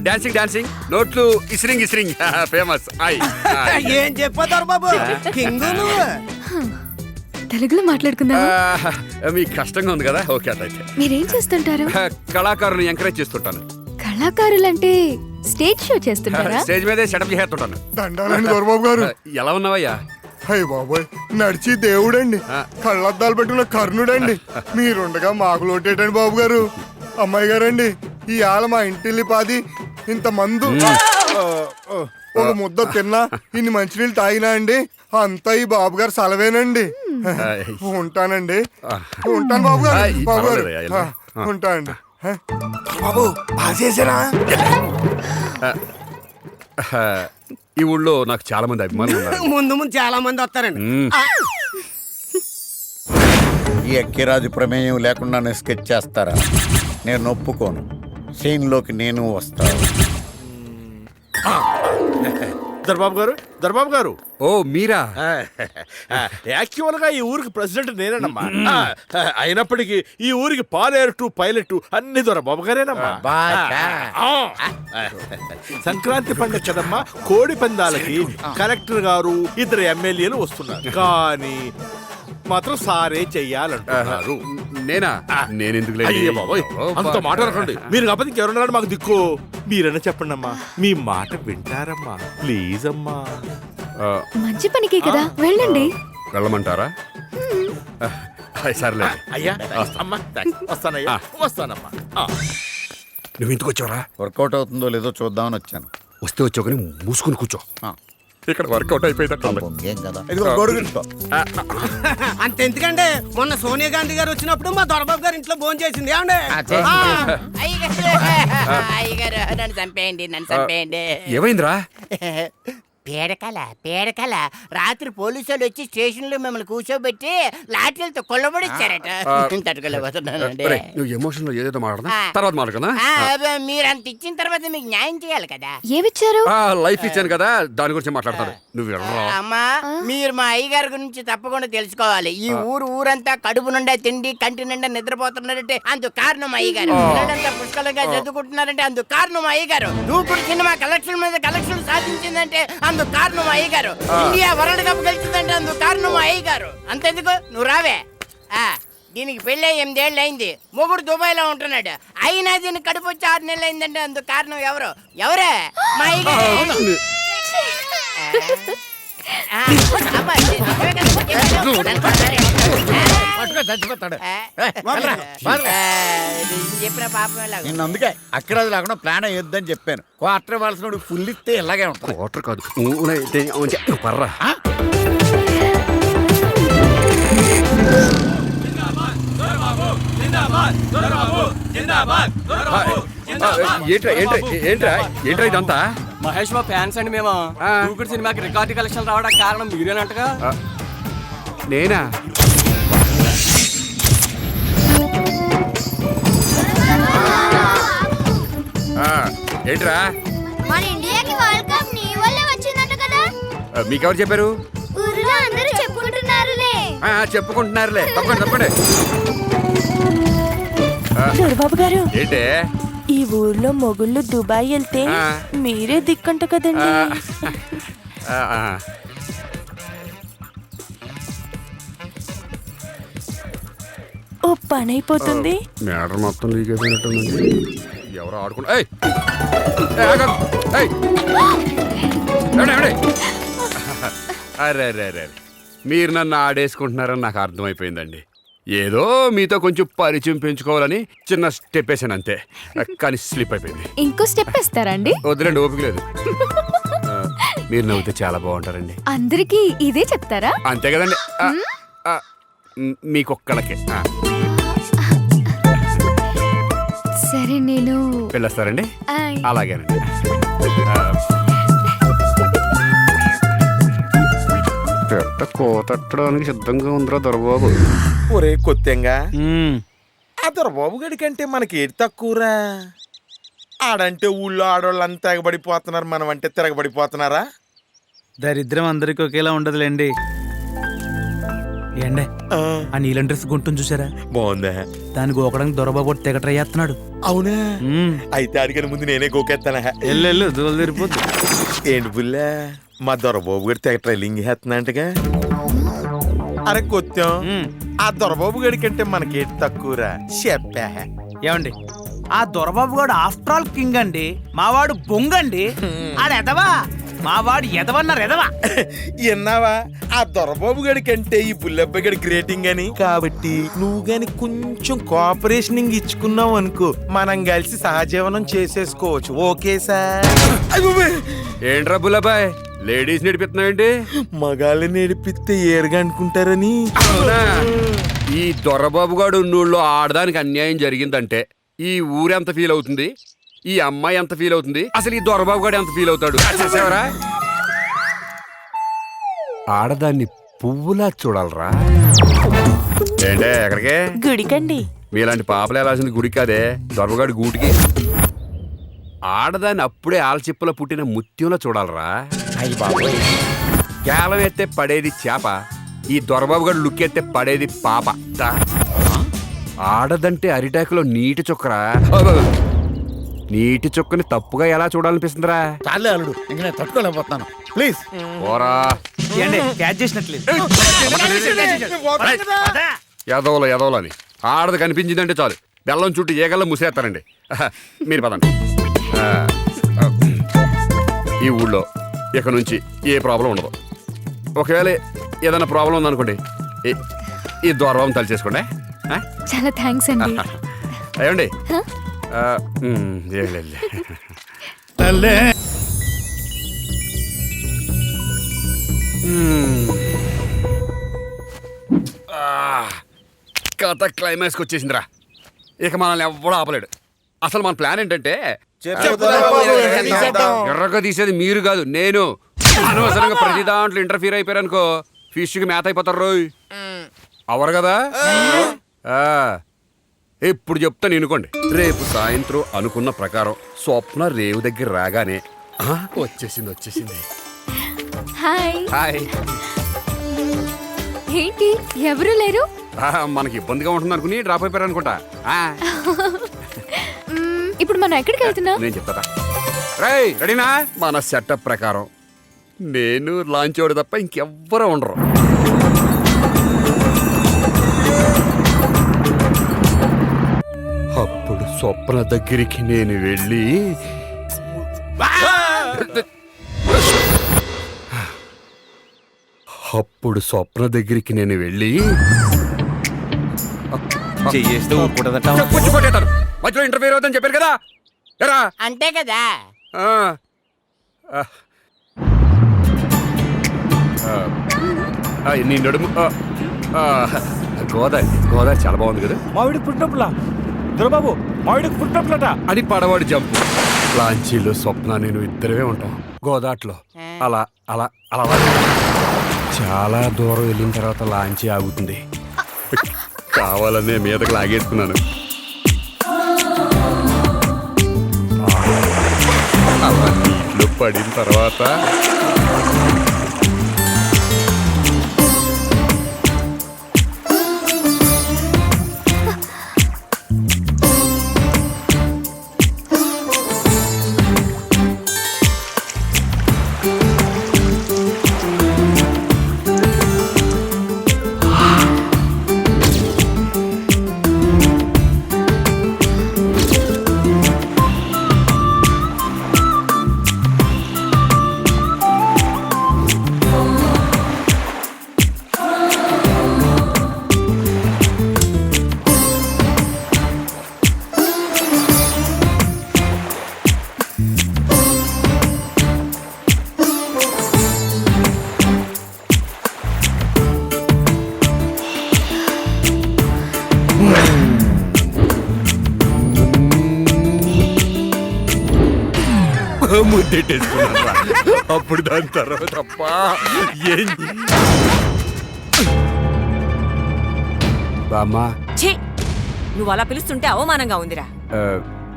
dancing dancing నోట్లు ఇస్రింగ్ ఇస్రింగ్ ఫేమస్. ఏం చెప్పా దొరబాబు, కింగ్ నువ్వు. తెలుగులో మాట్లాడుకుందాం. మీకు కష్టంగా ఉంది కదా? ఓకే అట్లయితే. మీరేం చేస్తుంటారు? కళాకారుని ఎంకరేజ్ చేస్తుంటాను. కళాకారులంటే స్టేజ్ షో చేస్తుంటారా? స్టేజ్ మీదే సెటప్ చేస్తుంటాను. దండాలండి దొరబాబు గారు. ఎలా ఉన్నావయ్యా? అయ్య బాబోయ్, నడిచి దేవుడండి, కళ్ళద్దాలు పెట్టుకున్న కర్ణుడండి. మీరుండగా మాకు లోటేటండి బాబు గారు. అమ్మాయి గారండి, ఈ ఆల మా ఇంటిల్లి పాది ఇంత మందు ఒక ముద్ద తిన్నా, ఇన్ని మంచినీళ్ళు తాగినా అండి, అంతా ఈ బాబు గారు సలవేనండి. ఉంటానండి. ఉంటాను బాబు గారు. బాబు గారు ఉంటానండి. బాబు బాగా చేసారా? ఈ ఊళ్ళో నాకు చాలా మంది అభిమానులు ఉన్నారు. ముందు ముందు చాలా మంది వస్తారండి. ఈ అక్కిరాజు ప్రమేయం లేకుండా నేను స్కెచ్ చేస్తారా? నేను ఒప్పుకోను. సీన్లోకి నేను వస్తాను. దర్బాబు గారు, దర్బాబు గారు. ఓ మీరా? యాక్చువల్ గా ఈ ఊరికి ప్రెసిడెంట్ నేనేనమ్మా. అయినప్పటికీ ఈ ఊరికి పాలేరు పైలట్ అన్ని దొరబాబు గారేనమ్మా. సంక్రాంతి పండుగ కదమ్మా, కోడి పందాలకి కలెక్టర్ గారు, ఇద్దరు ఎమ్మెల్యేలు వస్తున్నారు. కానీ మాత్రం సారే చెయ్యాలంటున్నారు. నేనా? నేనెందుకు అయ్యే బాబోయ్, అంత మాట అనకండి. మీరు కాకపోతే ఇంకెవరున్నాడు మాకు దిక్కు? మీరన్నా చెప్పండి అమ్మా, మీ మాట వింటారమ్మా, ప్లీజ్ అమ్మా. మంచి పనికే కదా, వెళ్ళండి. వెళ్ళమంటారా? సర్లే. అయ్యా అమ్మా, వస్తానయ్యా, వస్తానమ్మా. నువ్వు ఎందుకు వచ్చావరా? వర్కౌట్ అవుతుందో లేదో చూద్దామని వచ్చాను. వస్తే వచ్చావు కానీ మూసుకుని కూర్చో. ఇక్కడ వర్కౌట్ అయిపోయింది కదా. అంతెందుకండి, మొన్న సోనియా గాంధీ గారు వచ్చినప్పుడు మా దొరబాబు గారు ఇంట్లో భోజనం చేసింది. ఏమండి? అయ్యగారు నన్ను చంపేయండి, నన్ను చంపేయండి. ఏమైందిరా? పేడకల రాత్రి పోలీసు వాళ్ళు వచ్చి స్టేషన్ లో మిమ్మల్ని కూర్చోబెట్టి లాఠీలతో కొల్లబడిచ్చారట తట్టుకోలేకపోతున్నానండి. ఒరేయ్, నువ్వు ఎమోషన్ లో ఏదేదో మాట్లాడదా తర్వాత మాట్లాడదా మీరు అంత ఇచ్చిన తర్వాత మీకు న్యాయం చేయాలి కదా. ఏమిచ్చారు? లైఫ్ ఇచ్చాను కదా దాని గురించి మాట్లాడతాడు నువ్వు వెళ్ళరా. అమ్మా మీరు మా అయ్యగారి గురించి తప్పకుండా తెలుసుకోవాలి. ఈ ఊరంతా కడుపు నిండా తిండి కంటి నిండా నిద్రపోతున్నారంటే అందుకు కారణం అయ్యగారు. పిల్లలంతా పుష్కలంగా చదువుకుంటున్నారంటే అందుకు కారణం అయ్యగారు. దూకుడు సినిమా కలెక్షన్ మీద కలెక్షన్ సాధించిందంటే అందుకు కారణం అయ్యగారు. ఇండియా వరల్డ్ కప్ గెలిచిందంటే అందుకు కారణం అయ్యగారు. అంతెందుకు నువ్వు రావే. దీనికి పెళ్ళి 8 ఏళ్ళు అయింది. మొగుడు దుబాయ్ లో ఉంటున్నాడు. అయినా దీనికి కడుపు వచ్చి 6 నెలలు అయిందంటే అందుకు కారణం ఎవరే? మా అయ్యగారు. చెప్పిన పాపం నేను అందుకే అక్కడ లేకుండా ప్లాన్ అయ్యొద్దని చెప్పాను. క్వార్టర్ ఇవ్వాల్సిన ఫుల్ ఇస్తే ఇలాగే ఉంటుంది. వాటర్ కాదు పర్రా. ఏంట్రా ఇదంతా? మహేష్ బాబు ఫ్యాన్స్ అండి మేము. దూకుడు సినిమాకి రికార్డు కలెక్షన్ రావడానికి కారణం మీరేనంటగా. నేనా? ఏంట్రా మన ఇండియాకి వరల్డ్ కప్ నీ వల్లే వచ్చిందంట కదా. మీకెవరు చెప్పారు? ఊరిలో అందరూ చెప్పుకుంటున్నారులే. చెప్పుకుంటున్నారులే. తప్పండి. దొరబాబు గారు, ఏంటే ఈ ఊర్లో మొగుళ్ళు దుబాయ్ వెళ్తే మీరే దిక్కంట కదండి. ఓ పని అయిపోతుంది. మేటర్ మొత్తం లీక్ అయిపోయినట్టుంది. ఎవరు ఆడుకుంటా అరే మీరు నన్ను ఆడేసుకుంటున్నారని నాకు అర్థమైపోయిందండి. ఏదో మీతో కొంచెం పరిచయం పెంచుకోవాలని చిన్న స్టెప్ వేసాను అంతే. కానీ స్లిప్ అయిపోయింది. ఇంకో స్టెప్ వేస్తారా అండి? వద్దులేండి, ఓపిక లేదు. మీరు నవ్వుతే చాలా బాగుంటారండి. అందరికీ ఇదే చెప్తారా? అంతే కదండి. మీకొక్కళ్ళకే. సరే నేను వెళ్ళొస్తారండి. అలాగేనండి. పెట్ట కోతట్టడానికి సిద్ధంగా ఉందిరా దొరబాబు. ఒరే కొత్తెంగా, ఆ దొరబాబు గడికంటే మనకి ఏది తక్కువరా? ఆడంటే ఊళ్ళో ఆడవాళ్ళంతా ఎగబడిపోతున్నారు, మనం అంటే తిరగబడిపోతున్నారా? దరిద్రం అందరికి ఒకేలా ఉండదులేండి. ఏండే ఆ నీలం డ్రెస్ గుంటుంది చూసారా? బాగుందా? దాన్ని గోకడానికి దొరబాబు తెగ ట్రై చేస్తున్నాడు. అవునా? అయితే అడిగిన ముందు నేనే గోకెత్తానా? ఎల్లు దూలు తిరిగిపోద్దు. ఏంటి బుల్లా, మా దొరబాబు గారి తెగ ట్రైలింగ్ చేస్తున్నట్టుగా. అరే కొత్తం, ఆ దొరబాబు గడి కంటే మనకేంటి తక్కువరా? చెప్పా. ఏమండి, ఆ దొరబాబు గారు ఆఫ్టర్ ఆల్ కింగ్ అండి. మావాడు బొంగండి. ఆడెదవా, మావాడు ఎదవన్నారు ఎదవా. విన్నావా? ఆ దొరబాబు గడి కంటే ఈ బుల్లెబ్బ గడి గ్రేటింగ్ అని. కాబట్టి నువ్వు గాని కొంచెం కోఆపరేషన్ ఇచ్చుకున్నావు అనుకో, మనం కలిసి సహజీవనం చేసేసుకోవచ్చు. Okay sir? ఏంట్రా బుల్లబాయ్, లేడీస్ నడిపిస్తున్నాయండి? మగాళ్ళని నడిపిస్తే ఏరుగా అనుకుంటారని. ఈ దొరబాబు గాడు ఉన్నూళ్ళో ఆడదానికి అన్యాయం జరిగిందంటే ఈ ఊరెంత ఫీల్ అవుతుంది, ఈ అమ్మాయి ఎంత ఫీల్ అవుతుంది, అసలు ఈ దొరబాబు గాడు ఎంత ఫీల్ అవుతాడు చూసావరా? ఆడదాన్ని పువ్వులా చూడాలరా. ఏంటే ఎక్కడికే? గుడికండి. మీలాంటి పాపలు వెళ్ళాల్సింది గుడి కాదే, దొరబాబు గూటికి. ఆడదాన్ని అప్పుడే ఆల్చిప్పలో పుట్టిన ముత్యంలో చూడాలరా. అయ్యి బాబోయ్, కేలం ఎత్తే పడేది చేప, ఈ దొరబాబు గారు లుక్ ఎత్తే పడేది పాప. ఆడదంటే అరిటాకులో నీటి చుక్కరా. నీటి చుక్కని తప్పుగా ఎలా చూడాలనిపిస్తుందిరా? చాలే అల్లుడు, ఇంక నేను తట్టుకోలేకపోతున్నాను. Please Vora. క్యాచ్ చేసినట్లేదు. ఎదవలని ఆడది కనిపించిందంటే చాలు బెల్లం చుట్టూ ఏగల్లో ముసేస్తారండి. మీరు పదండి. ఈ ఊళ్ళో ఇక నుంచి ఏ ప్రాబ్లం ఉండదు. ఒకవేళ ఏదైనా ప్రాబ్లం ఉందనుకోండి, ఈ దూరం తలిచేసుకోండి. చాలా థ్యాంక్స్ అండి. అయ్యండి కథ క్లైమాక్స్కి వచ్చేసిందిరా. ఇక మనల్ని ఎవడూ ఆపలేడు. అసలు మన ప్లాన్ ఏంటంటే, ఎర్రగా తీసేది మీరు కాదు, నేను. అనవసరంగా ప్రతి దాంట్లో ఇంటర్ఫీర్ అయిపోయారనుకో ఫిష్కి మేత అయిపోతారు రోయ్ అవరు కదా ఆ, ఇప్పుడు చెప్తాను వినుకోండి. రేపు సాయంత్రం అనుకున్న ప్రకారం స్వప్న రేవు దగ్గర రాగానే వచ్చేసింది హాయ్. హాయ్. ఏంటి ఎవరు లేరు? మనకి ఇబ్బందిగా ఉంటుంది అనుకుని డ్రాప్ అయిపోయారు అనుకుంటా. ఇప్పుడు మనం ఎక్కడికి వెళ్తున్నాం? నేను చెప్తా రేయ్ రెడీనా? మన సెటప్ ప్రకారం నేను లాంచ్ వాడు తప్ప ఇంకెవ్వరూ ఉండరు. అప్పుడు స్వప్న దగ్గరికి నేను వెళ్ళి చెయ్యేస్తే ఊరుకుంటుందట. చెప్పుచ్చి కొట్టేస్తాను. మధ్యలో ఇంటర్వ్యూ అవుతుందని చెప్పారు కదా ఎరా అంతే కదా. నీ నడుము గోదావరి చాలా బాగుంది కదా. మావిడికి పుట్టినప్పులా దొరబాబు, మావిడికి పుట్టినప్పులట. అది పడవాడి జంపు. లాంచీలో స్వప్న నేను ఇద్దరమే ఉంటాం గోదాట్లో. అలా అలా అలా చాలా దూరం వెళ్ళిన తర్వాత లాంచీ ఆగుతుంది. కావాలనే మీదకి లాగేసుకున్నాను. అలా నీటిలో పడిన తర్వాత ముద్దెట్టేసుకున్నా. అప్పుడు దాని తర్వాత తప్ప ఏం బామ్మా. ఛీ నువ్వు అలా పిలుస్తుంటే అవమానంగా ఉందిరా.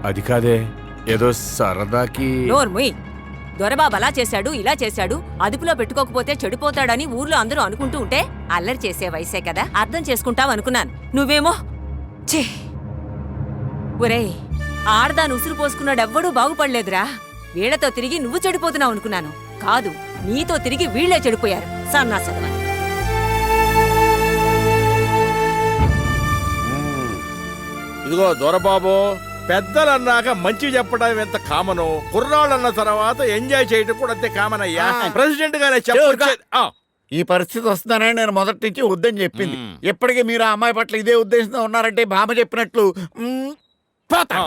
అది కాదే, ఏదో సరదాకి. నోర్ముయ్. దొరబాబు అలా చేశాడు ఇలా చేశాడు అదుపులో పెట్టుకోకపోతే చెడిపోతాడని ఊర్లో అందరూ అనుకుంటూ ఉంటే అల్లరి చేసే వయసే కదా, అర్థం చేసుకుంటావు అనుకున్నాను. నువ్వేమో ఛీ. ఒరేయ్, ఆడదాని ఉసురు పోసుకున్నాడెవ్వడూ బాగుపడలేదురా. వీళ్లతో తిరిగి నువ్వు చెడిపోతున్నావు అనుకున్నాను. కాదు, నీతో తిరిగి వీళ్లే చెడిపోయారు. సన్నాసదమని. ఇదిగో దొరబాబు, పెద్దలన్నాక మంచి చెప్పడం ఎంత కామను, కుర్రాళ్ళన్న తర్వాత ఎంజాయ్ చేయడం కూడా అంతే కామన్ అయ్యా. ప్రెసిడెంట్ గానే చెప్పు. ఈ పరిస్థితి వస్తుందనే నేను మొదటి నుంచి వద్దని చెప్పింది. ఎప్పటికీ మీరు ఆ అమ్మాయి పట్ల ఇదే ఉద్దేశంతో ఉన్నారంటే భామ చెప్పినట్లు పోతా.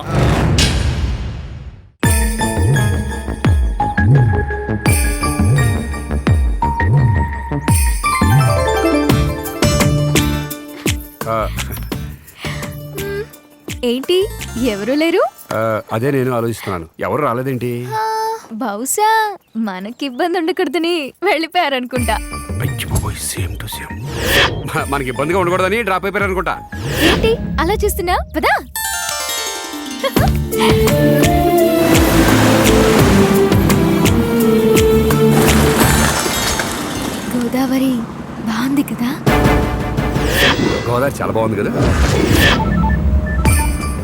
ఏంటి ఎవరు లేరు? అదే నేను ఆలోచిస్తున్నాను, ఎవరు రాలేదేంటి? బహుశా మనకి ఇబ్బంది ఉండకూడదని వెళ్ళిపోయారనుకుంటా. Same to same. మనకి ఇబ్బందిగా ఉండకూడదని డ్రాప్ అయిపోయారు అనుకుంటా. ఏంటి అలా చూస్తున్నా? పదా. గోదావరి బాగుంది కదా. గోదావరి చాలా బాగుంది కదా.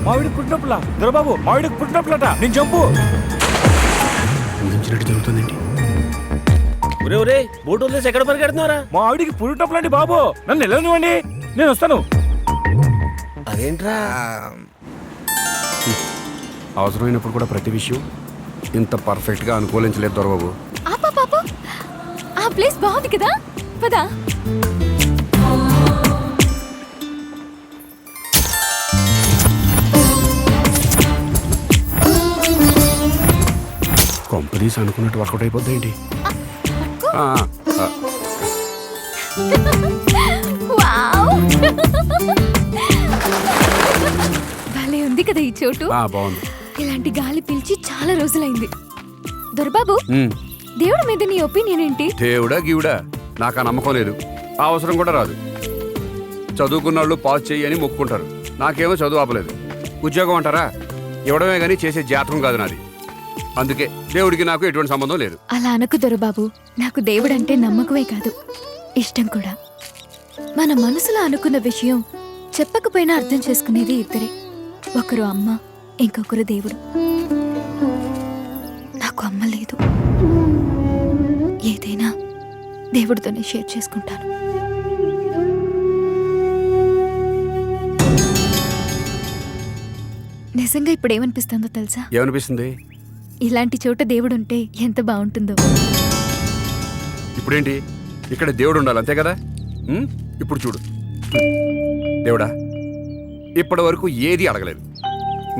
మావిడికి పుట్టినప్పులా దొరబాబు, మావిడికి పుట్టినప్పులట. నేను చంపు ఊహించినట్టు జరుగుతుందండి. ఒరే ఒరే, బోట్ వదిలేసి ఎక్కడ పరిగెడుతున్నారా? మా ఆవిడికి పుట్టినప్పులండి బాబు, నన్ను వెళ్ళనివ్వండి, నేను వస్తాను. అదేంట్రా? అవసరమైనప్పుడు కూడా ప్రతి విషయం ఇంత పర్ఫెక్ట్ గా అనుకూలించలేదు దొరబాబు. ఆ ప్లేస్ బాగుంది కదా, పదా. కంపెనీస్ అనుకున్నట్టు వర్కౌట్ అయిపోద్ది ఏంటి? భలే ఉంది కదా ఈ చోటు. బాగుంది. ఇలాంటి గాలి పీల్చి చాలా రోజులైంది. దొరబాబు, దేవుడి మీద నీ ఒపీనియన్ ఏంటి? దేవుడా గీవుడా నాకు ఆ నమ్మకం లేదు, ఆ అవసరం కూడా రాదు. చదువుకున్న వాళ్ళు పాస్ చెయ్యి అని మొక్కుకుంటారు. నాకేమో చదువు ఆపలేదు. ఉద్యోగం అంటారా, ఇవ్వడమే కానీ చేసే జాతకం కాదు నాది. అందుకే దేవుడికి నాకు ఎటువంటి సంబంధం లేదు. అలా అనకు దొరబాబు. నాకు దేవుడంటే నమ్మకమే కాదు, ఇష్టం కూడా. మన మనసులో అనుకున్న విషయం చెప్పకపోయినా అర్థం చేసుకునేది ఇద్దరే. ఒకరు అమ్మ, ఇంకొకరు దేవుడు. నాకు అమ్మ లేదు. ఏదైనా దేవుడితోనే షేర్ చేసుకుంటాను. నిజంగా ఇప్పుడు ఏమనిపిస్తుందో తెలుసా? ఏమనిపిస్తుంది? ఇలాంటి చోట దేవుడుంటే ఎంత బాగుంటుందో. ఇప్పుడేంటి, ఇక్కడ దేవుడు ఉండాలి అంతే కదా? ఇప్పుడు చూడు, దేవుడా ఇప్పటి వరకు ఏది అడగలేదు,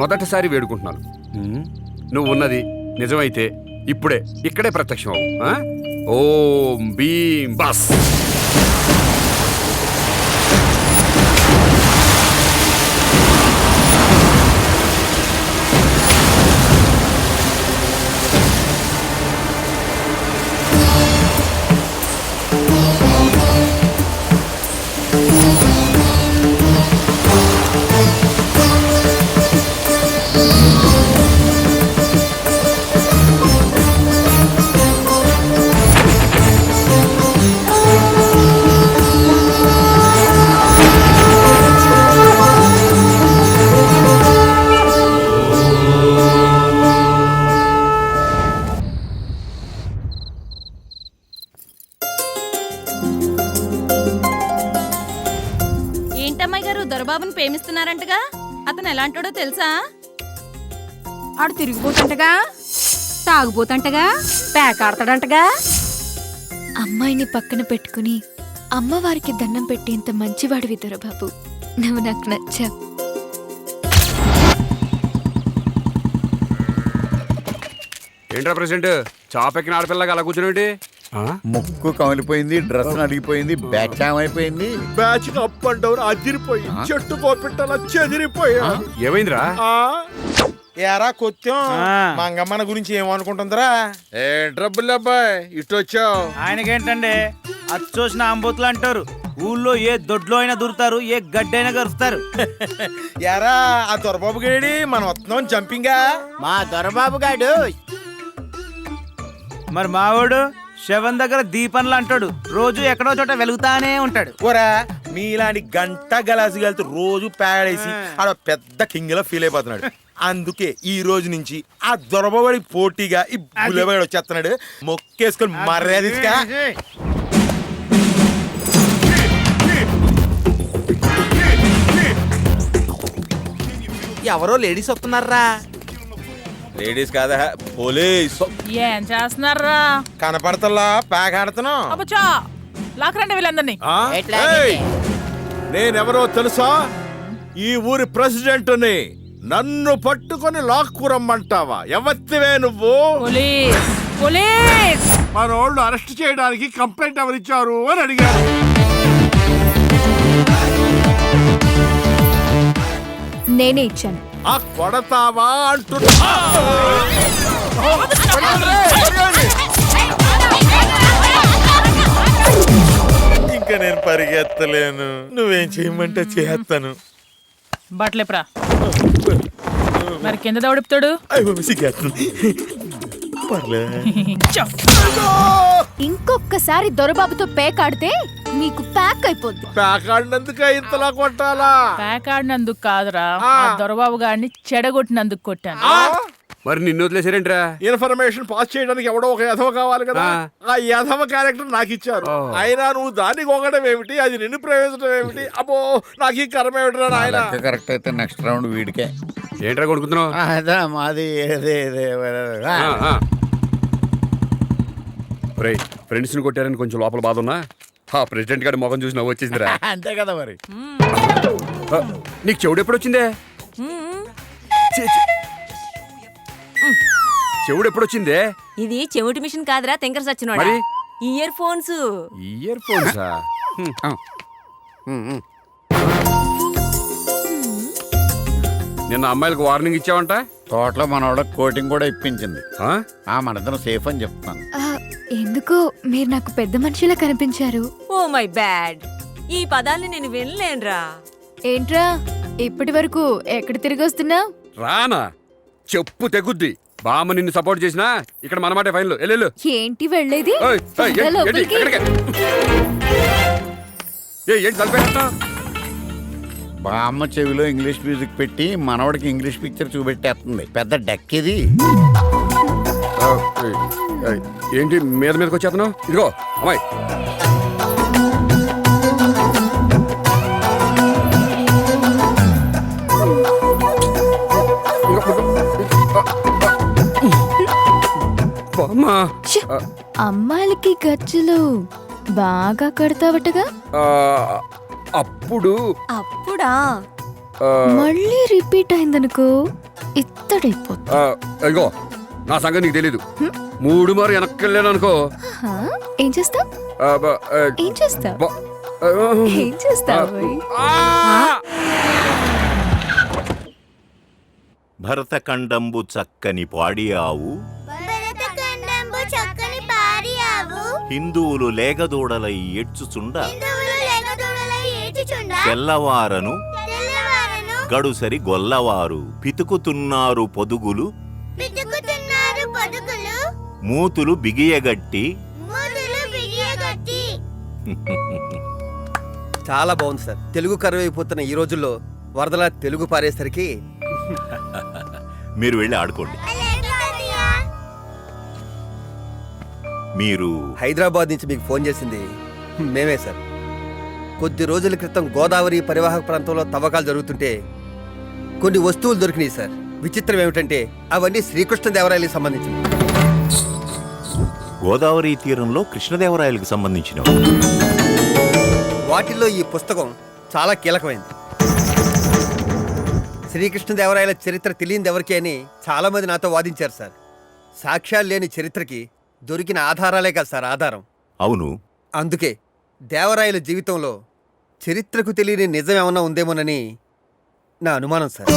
మొదటిసారి వేడుకుంటున్నాను. నువ్వు ఉన్నది నిజమైతే ఇప్పుడే ఇక్కడే ప్రత్యక్షం అవ్వు. ఓం భీం బస్. ఏంటమ్మాయి గారు దొరబాబుని ప్రేమిస్తున్నారంటగా? అతను ఎలాంటాడో తెలుసా? ఆడు తిరిగిపోతుంటగా, తాగుపోతుంటగా, పేకాడతాడంటగా. అమ్మాయిని పక్కన పెట్టుకుని అమ్మవారికి దండం పెట్టేంత మంచివాడివి దొరబాబు. నువ్వు నాకు నచ్చావు. ఏంట్రా ప్రెసిడెంట్, చాపెక్కిన ఆడపిల్లగా అలా కూర్చునేంటి? ముక్కు కమిలిపోయింది, డ్రెస్ అడిగిపోయింది, బ్యాచ్ అయిపోయింది. బ్యాచ్ అప్ అండ్ డౌన్ అదిరిపోయి చెట్టు కోపెట్టాల చెదిరిపోయా. ఏమైందిరా? ఎరా కొత్తం మంగమ్మన గురించి ఏమనుకుంటుందిరా? ఏ డబ్బులు అబ్బాయి ఇటు వచ్చావు? ఆయనకేంటండి, అది చూసిన అంబోతులు అంటారు. ఊళ్ళో ఏ దొడ్లో అయినా దూరుతారు, ఏ గడ్డైనా గరుస్తారు. ఎరా ఆ దొరబాబు గేడి మనం వస్తున్నాం జంపింగా. మా దొరబాబు గాడు మరి మావాడు శవం దగ్గర దీపంలు అంటాడు. రోజు ఎక్కడో చోట వెలుగుతానే ఉంటాడు. ఓరా మీలాంటి గంట గలాసి వెళ్తూ రోజు పేడేసి ఆడ పెద్ద కింగ్లో ఫీల్ అయిపోతున్నాడు. అందుకే ఈ రోజు నుంచి ఆ దొరబాబుడి పోటీగా ఈ బుల్లెబాడు వచ్చేస్తున్నాడు. మొక్కేసుకొని మర్యాదగా. ఎవరో లేడీస్ వస్తున్నారా? లేడీస్ కాదా, పోలీస్. ఏం చేస్తున్నారా? కనపడతల్లా ప్యాక్ ఆడుతున్నాం. అబ్బచా లాకరండి వీళ్ళందరినీ. ఎట్లా నేనెవరో తెలుసా? ఈ ఊరి ప్రెసిడెంట్ని. నన్ను పట్టుకొని లాక్కురమ్మంటావా? ఎవత్తివే నువ్వు? Police police. మనోళ్ళు అరెస్ట్ చేయడానికి కంప్లైంట్ ఎవరిచ్చారు అని అడిగారు. నేనే ఇచ్చాను. ఆ కొడతావా అంటున్నా. ఇంకా నేను పరిగెత్తలేను. నువ్వేం చేయమంటే చేస్తాను. బట్టలేప్రా. మరి కింద దౌడిపుతాడు. ఇంకొకసారి దొరబాబుతో పేకాడితే మీకు ప్యాక్ అయిపోద్ది. ప్యాక్ ఆడినందుక ఇంతలా కొట్టాలా? పేకాడినందుకు కాదురా, దొరబాబు గారిని చెడగొట్టినందుకు కొట్టాను. మరి నిన్ను వదిలేసారేంట్రా? ఇన్ఫర్మేషన్ పాస్ చేయడానికి ఎవడో ఒక యథవ కావాలి కదా. ఆ యథవ క్యారెక్టర్ నాకు ఇచ్చారు. అయినా నువ్వు దాన్ని కొనడం ఏమిటి, అది నిన్ను ప్రవేశించడం ఏమిటి? అబ్బో నాకు ఈ కర్మ ఏమిటిరా నాయన. కరెక్ట్ అయితే నెక్స్ట్ రౌండ్ వీడికే. ఏంట్రా కొనుక్కుతున్నావు? అదా మాది ఫ్రెండ్స్ ని కొట్టారని కొంచెం లోపల బాధ ఉన్నా, ప్రెసిడెంట్ గారి మొఖం చూసి నవ్వు వచ్చేసిందిరా. అంతే కదా మరి. నీకు చెవుడు ఎప్పుడు వచ్చిందే? చెవుడు ఎప్పుడు వచ్చిందే? ఇది చెవిటి మిషన్ కాదురా, తెంకర సచ్చినోడా. మరి? Ear phones. ఇయర్ ఫోన్సా? నిన్న అమ్మాయిలకు వార్నింగ్ ఇచ్చావంట, తోటలో మనోడ కోటింగ్ కూడా ఇప్పించింది. ఆ? మనిద్దరం సేఫ్ అని చెప్తాను. ఎందుకో మీరు నాకు పెద్ద మనిషిలా కనిపించారు. ఓ మై బ్యాడ్, ఈ పదాన్ని నేను వినలేనురా. ఏంట్రా ఇప్పటి వరకు ఎక్కడ తిరిగి వస్తున్నావు? రానా చెప్పు తెగుద్ది. బామ్మ నిన్ను సపోర్ట్ చేసినా ఇక్కడ మనమాట ఫైనల్. వెళ్ళు. ఏంటి వెళ్ళేది? ఏయ్, ఏయ్, ఏంటి, లోపలికి. ఎక్కడికి? ఏయ్, ఏంటి తలపేస్తా? బామ్మ చెవిలో ఇంగ్లీష్ మ్యూజిక్ పెట్టి మనవడికి ఇంగ్లీష్ పిక్చర్ చూపెట్టేస్తుంది. పెద్ద డెక్ ఇది. ఏంటి మీద మీదకి వచ్చేస్తున్నావు? ఇదిగో అమ్మాయి, బామ్మ. ఛ్! అమ్మాయిలకి గజ్జలు బాగా కడతావటగా? అప్పుడు అప్పుడా? మళ్ళీ రిపీట్ అయిందనుకో ఇత్తడైపోతుంది. ఇదిగో నా సంగతి నీకు తెలీదు. 3 మారు వెనక్కి వెళ్ళాను అనుకో. హా? ఏం చేస్తావ్? ఏం చేస్తావ్? ఏం చేస్తావు? భరతఖండంబు చక్కని పాడి ఆవు, హిందువులు లేగదూడలై ఏడ్చుచుండ, తెల్లవారను గడుసరి గొల్లవారు పితుకుతున్నారు పొదుగులు, మూతులు బిగియగట్టి. చాలా బాగుంది సార్. తెలుగు కరువైపోతున్న ఈ రోజుల్లో వరదలా తెలుగు పారేసరికి మీరు వెళ్ళి ఆడుకోండి. మీరు హైదరాబాద్ నుంచి మీకు ఫోన్ చేసింది మేమే సార్. కొద్ది రోజుల క్రితం గోదావరి పరివాహక ప్రాంతంలో తవ్వకాలు జరుగుతుంటే కొన్ని వస్తువులు దొరికినాయి సార్. విచిత్రం ఏమిటంటే అవన్నీ శ్రీకృష్ణదేవరాయలకు సంబంధించినవి. గోదావరి తీరంలో కృష్ణదేవరాయలకు సంబంధించిన వాటిల్లో ఈ పుస్తకం చాలా కీలకమైంది. శ్రీకృష్ణదేవరాయల చరిత్ర తెలియదు ఎవరికి అని చాలా మంది నాతో వాదించారు సార్. సాక్ష్యాలు లేని చరిత్రకి దొరికిన ఆధారాలే కదా సార్ ఆధారం. అవును. అందుకే దేవరాయల జీవితంలో చరిత్రకు తెలియని నిజం ఏమన్నా ఉందేమోనని నా అనుమానం సార్.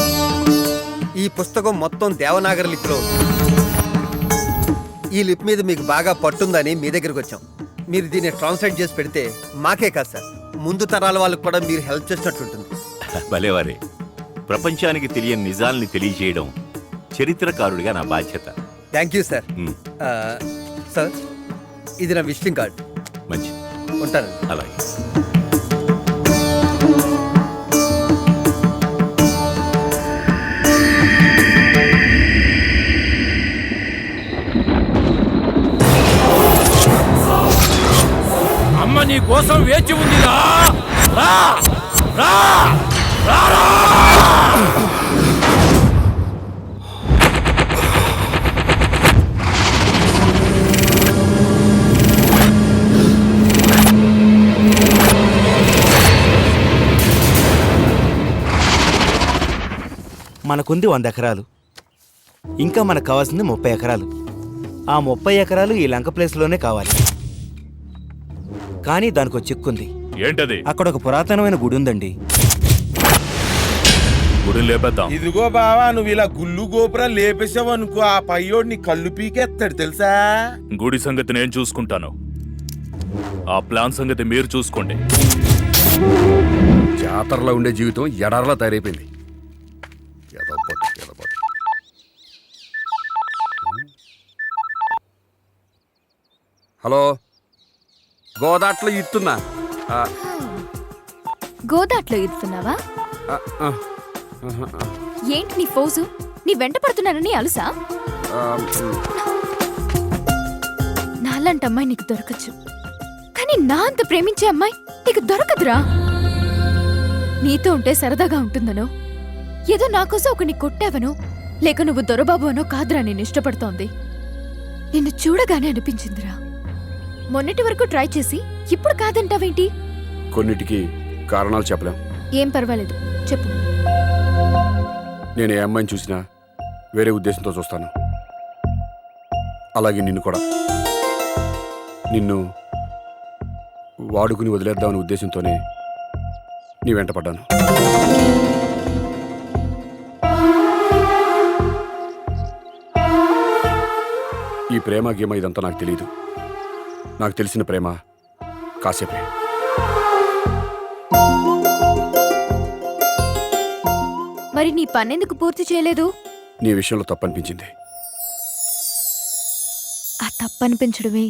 ఈ పుస్తకం మొత్తం దేవనాగరి లిపిలో. ఈ లిపి మీద మీకు బాగా పట్టుందని మీ దగ్గరికి వచ్చాం. మీరు దీన్ని ట్రాన్స్లేట్ చేసి పెడితే మాకే కాదు సార్, ముందు తరాల వాళ్ళకు కూడా మీరు హెల్ప్ చేసినట్టుంటుంది. భలేవారే. ప్రపంచానికి తెలియని నిజాల్ని తెలియజేయడం చరిత్రకారుడిగా నా బాధ్యత. Thank you sir. సార్ ఇది నా విజిటింగ్ కార్డ్. మంచిది, ఉంటాను. అలాగే. అమ్మ నీ కోసం వేచి ఉందిరా. రా రా రా రా. మనకుంది 100 ఎకరాలు. ఇంకా మనకు కావాల్సింది 30 ఎకరాలు. ఆ 30 ఎకరాలు ఈ లంక ప్లేస్లోనే కావాలి. కానీ దానికి ఒక చిక్కుంది. ఏంటది? అక్కడ ఒక పురాతనమైన గుడి ఉందండి. గుడిని లేపేద్దాం. ఇదిగో బావా, నువ్వు ఇలా గుళ్ళు గోపురం లేపేసావనుకో ఆ పయ్యోడు నీ కళ్ళు పీకేస్తాడు తెలుసా. గుడి సంగతి నేను చూసుకుంటాను. ఆ ప్లాన్ సంగతి మీరు చూసుకోండి. జాతరలో ఉండే జీవితం ఎడారిలా తయారైపోయింది. హలో, గోదాట్లో ఇస్తున్నా. గోదాట్లో ఇస్తున్నావా? ఏంటి నీ ఫోజు? నీ వెంట పడుతున్నానని అలుసా? నాలాంటి అమ్మాయి నీకు దొరకచ్చు, కానీ నా అంత ప్రేమించే అమ్మాయి నీకు దొరకదురా. నీతో ఉంటే సరదాగా ఉంటుందనో, ఏదో నాకోసం ఒకని కొట్టావనో, లేక నువ్వు దొరబాబు అనో కాదురా నేను ఇష్టపడుతోంది. నిన్ను చూడగానే అనిపించిందిరా. మొన్నటి వరకు ట్రై చేసి ఇప్పుడు కాదంటావేంటి? కొన్నిటికి కారణాలు చెప్పలేం. ఏం పర్వాలేదు, చెప్పు. నేను ఏ అమ్మాయిని చూసినా వేరే ఉద్దేశంతో చూస్తాను. అలాగే నిన్ను కూడా. నిన్ను వాడుకుని వదిలేద్దామనే ఉద్దేశంతోనే నీ వెంట పడ్డాను. ఈ ప్రేమ గేమ ఇదంతా నాకు తెలియదు. నాకు తెలిసిన ప్రేమ కాసేపే. మరి నీ పనెందుకు పూర్తి చేయలేదు? నీ విషయంలో తప్పనిపించింది. ఆ తప్పనిపించడమే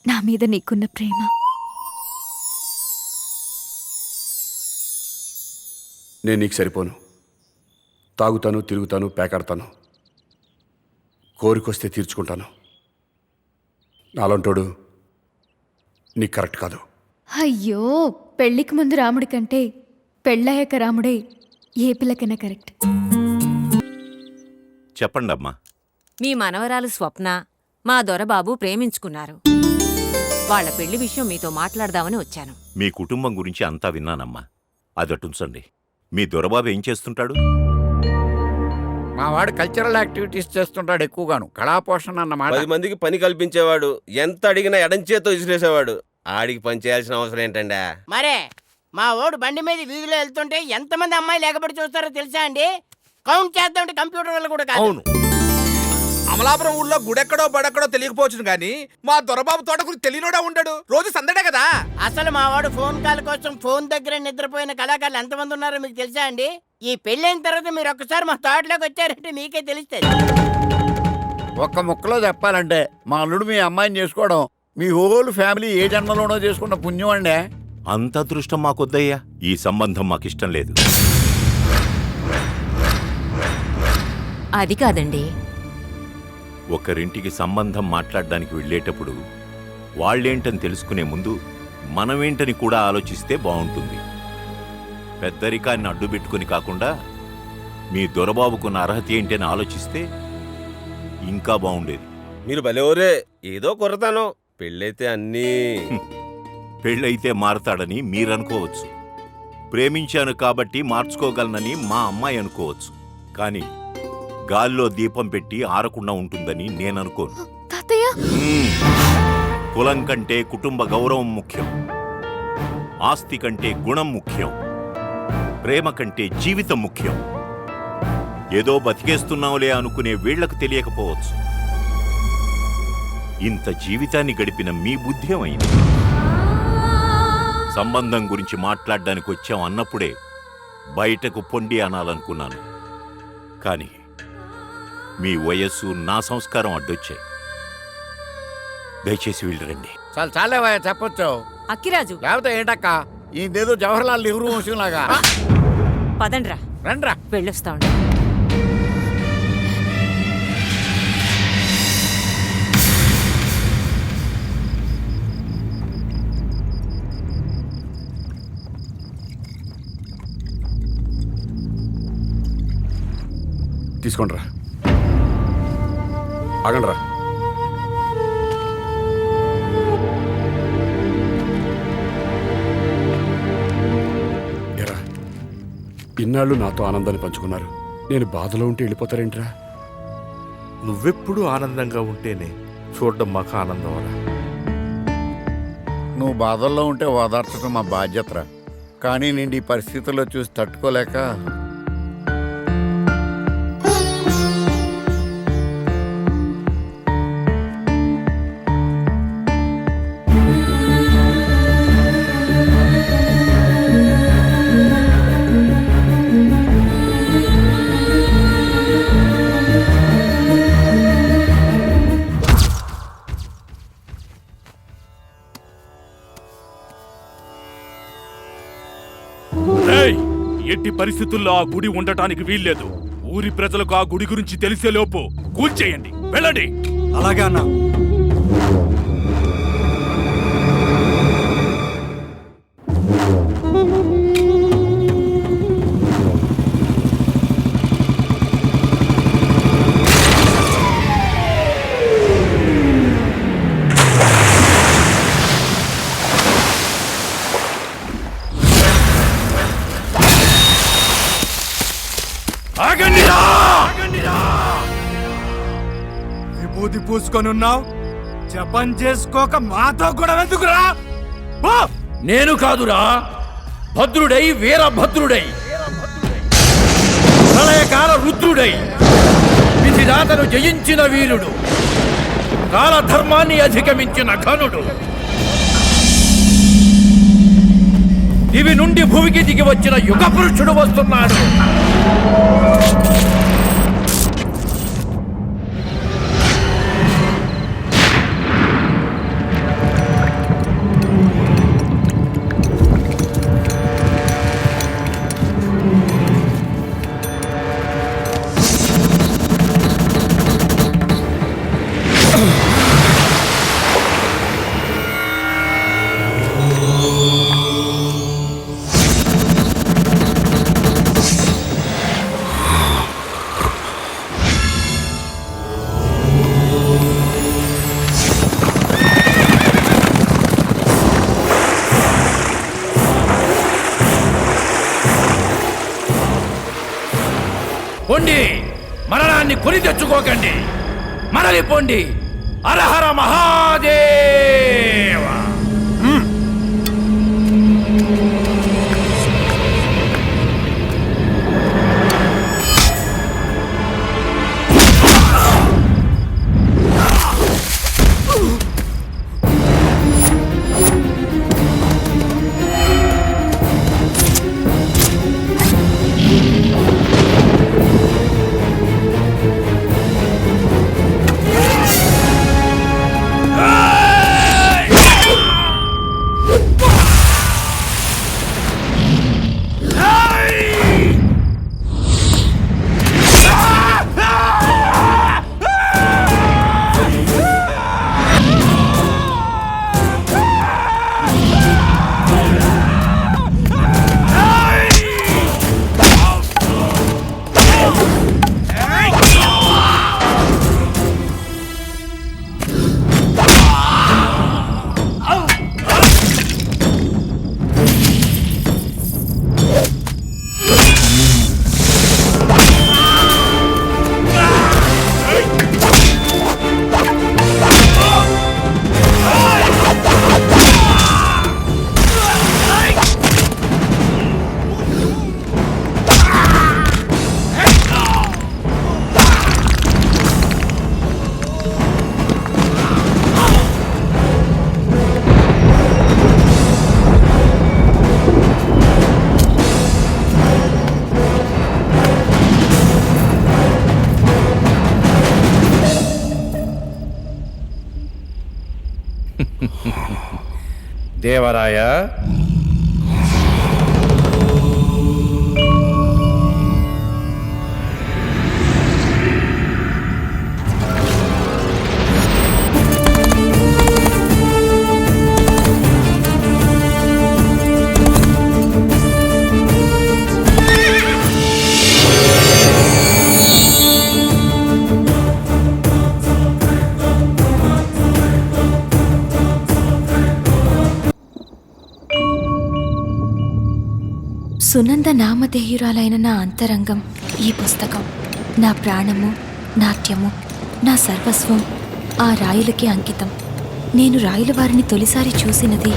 నా మీద నీకున్న ప్రేమ. నేను నీకు సరిపోను. తాగుతాను, తిరుగుతాను, పేకాడతాను, కోరికొస్తే తీర్చుకుంటాను. నాలంటోడు నీకు కరెక్ట్ కాదు. అయ్యో, పెళ్లికి ముందు రాముడి కంటే పెళ్ళయ్యాక రాముడే ఏ పిల్లకైనా కరెక్ట్. చెప్పండి అమ్మా. మీ మనవరాలు స్వప్న మా దొరబాబు ప్రేమించుకున్నారు. వాళ్ళ పెళ్లి విషయం మీతో మాట్లాడదామని వచ్చాను. మీ కుటుంబం గురించి అంతా విన్నానమ్మా. అదటుంచండి. మీ దొరబాబు ఏం చేస్తుంటాడు? మా వాడు కల్చరల్ యాక్టివిటీస్ చేస్తుంటాడు ఎక్కువగాను. కళాపోషణ అన్నమాట. 10 మందికి పని కల్పించేవాడు. ఎంత అడిగినా ఎడంచేతో విసిరేసేవాడు. ఆడికి పని చేయాల్సిన అవసరం ఏంటండి? మరే మా ఓడు బండి మీద వీధిలో వెళ్తుంటే ఎంతమంది అమ్మాయిలు ఎగబడి చూస్తారో తెలుసా అండి? కౌంట్ చేద్దామంటే కంప్యూటర్ వల్ల కూడా కాదు. అవును. అమలాపురం ఊళ్ళో గుడెక్కడో బడెక్కడో తెలియకపోవచ్చు కానీ మా దొరబాబు తోట గురించి తెలియనోడా ఉండడు. రోజు సందడే కదా. అసలు మా వాడు ఫోన్ కాల్ కోసం ఫోన్ దగ్గర నిద్రపోయిన కళాకారులు ఎంతమంది ఉన్నారో మీకు తెలుసా అండి? ఈ పెళ్ళైన తర్వాత మీరు ఒక్కసారి మా తోటలోకి వచ్చారంటే మీకే తెలుస్తుంది. ఒక్క ముక్కలో చెప్పాలంటే మా అల్లుడు మీ అమ్మాయిని చేసుకోవడం మీ హోల్ ఫ్యామిలీ ఏ జన్మలోనో చేసుకున్న పుణ్యం అండి. అంత అదృష్టం మాకొద్దయ్యా. ఈ సంబంధం మాకిష్టం లేదు. అది కాదండి. ఒకరింటికి సంబంధం మాట్లాడడానికి వెళ్ళేటప్పుడు వాళ్ళేంటని తెలుసుకునే ముందు మనమేంటని కూడా ఆలోచిస్తే బాగుంటుంది. పెద్దరికాన్ని అడ్డుపెట్టుకుని కాకుండా మీ దొరబాబుకున్న అర్హత ఏంటని ఆలోచిస్తే ఇంకా బాగుండేది. మీరు భలేవరే. ఏదో కొరతాను. పెళ్ళైతే అన్నీ పెళ్ళైతే మారతాడని మీరనుకోవచ్చు. ప్రేమించాను కాబట్టి మార్చుకోగలనని మా అమ్మాయి అనుకోవచ్చు. కానీ గాల్లో దీపం పెట్టి ఆరకుండా ఉంటుందని నేననుకోను. కులం కంటే కుటుంబ గౌరవం ముఖ్యం. ఆస్తి కంటే గుణం ముఖ్యం. ప్రేమ కంటే జీవితం ముఖ్యం. ఏదో బతికేస్తున్నావులే అనుకునే వీళ్లకు తెలియకపోవచ్చు. ఇంత జీవితాన్ని గడిపిన మీ బుద్ధ్యమైంది. సంబంధం గురించి మాట్లాడడానికి వచ్చాం అన్నప్పుడే బయటకు పొండి అనాలనుకున్నాను. కానీ మీ వయస్సు, నా సంస్కారం అడ్డొచ్చాయి. దయచేసి వెళ్ళరండి. చాలా చాలేవయ్యా చెప్పొచ్చు. అక్కిరాజు, లేకపోతే ఏంటక్క ఇదేదో జవహర్లాల్ నెహ్రూ వంశంలాగా. పదండ్రా. రండ్రా. వెళ్ళొస్తా ఉండు. తీసుకోండిరా. ఆగండిరా. ఎరా, ఇన్నాళ్ళు నాతో ఆనందాన్ని పంచుకున్నారు. నేను బాధలో ఉంటే వెళ్ళిపోతారేంట్రా? నువ్వెప్పుడు ఆనందంగా ఉంటేనే చూడడం మాకు ఆనందం రా. నువ్వు బాధల్లో ఉంటే ఓదార్చడం మా బాధ్యతరా. కానీ నేను ఈ పరిస్థితుల్లో చూసి తట్టుకోలేక ఎట్టి పరిస్థితుల్లో ఆ గుడి ఉండటానికి వీల్లేదు. ఊరి ప్రజలకు ఆ గుడి గురించి తెలిసేలోపు కూల్చేయండి. వెళ్ళండి. అలాగే అన్నా. విభూతి పూసుకొని ఉన్నావు. జపం చేసుకోక మాతో కూడా ఎందుకురా? నేను కాదురా, భద్రుడై వీరభద్రుడై ప్రళయకాల రుద్రుడై విధిరాతను జయించిన వీరుడు కాలధర్మాన్ని అధిగమించిన ఘనుడు. ఇవి నుండి భూమికి దిగి వచ్చిన యుగ పురుషుడు వస్తున్నాడు. పొండి, మరణాన్ని కొని తెచ్చుకోకండి. మరలి పొండి. హరహర మహాదేవ. దేవరాయ, సునంద నామధేయురాలైన నా అంతరంగం ఈ పుస్తకం. నా ప్రాణము, నాట్యము, నా సర్వస్వం ఆ రాయులకి అంకితం. నేను రాయుల వారిని తొలిసారి చూసినది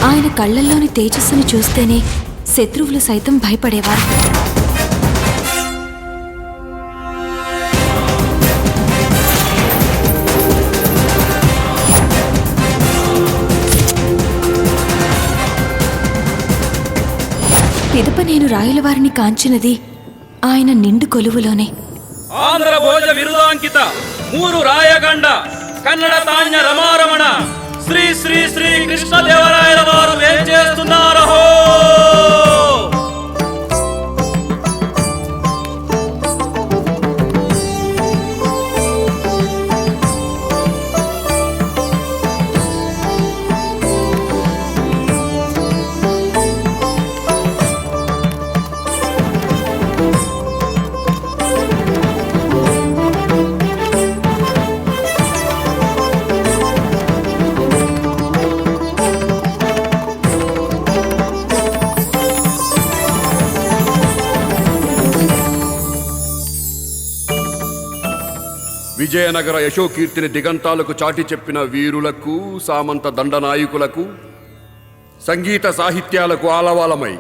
ఆయన కళ్ళల్లోని తేజస్సును చూస్తేనే శత్రువులు సైతం భయపడేవారు. రాయల వారిని కాంచినది ఆయన నిండు కొలువులోనే. ఆంధ్ర భోజ బిరుదాంకిత మూరు రాయగండ కన్నడ తాన్య రమారమణ శ్రీ శ్రీ శ్రీ కృష్ణదేవరాయల వారు ఏం చేస్తున్నారహో. విజయనగర యశోకీర్తిని దిగంతాలకు చాటి చెప్పిన వీరులకు, సామంత దండనాయకులకు, సంగీత సాహిత్యాలకు ఆలవాలమై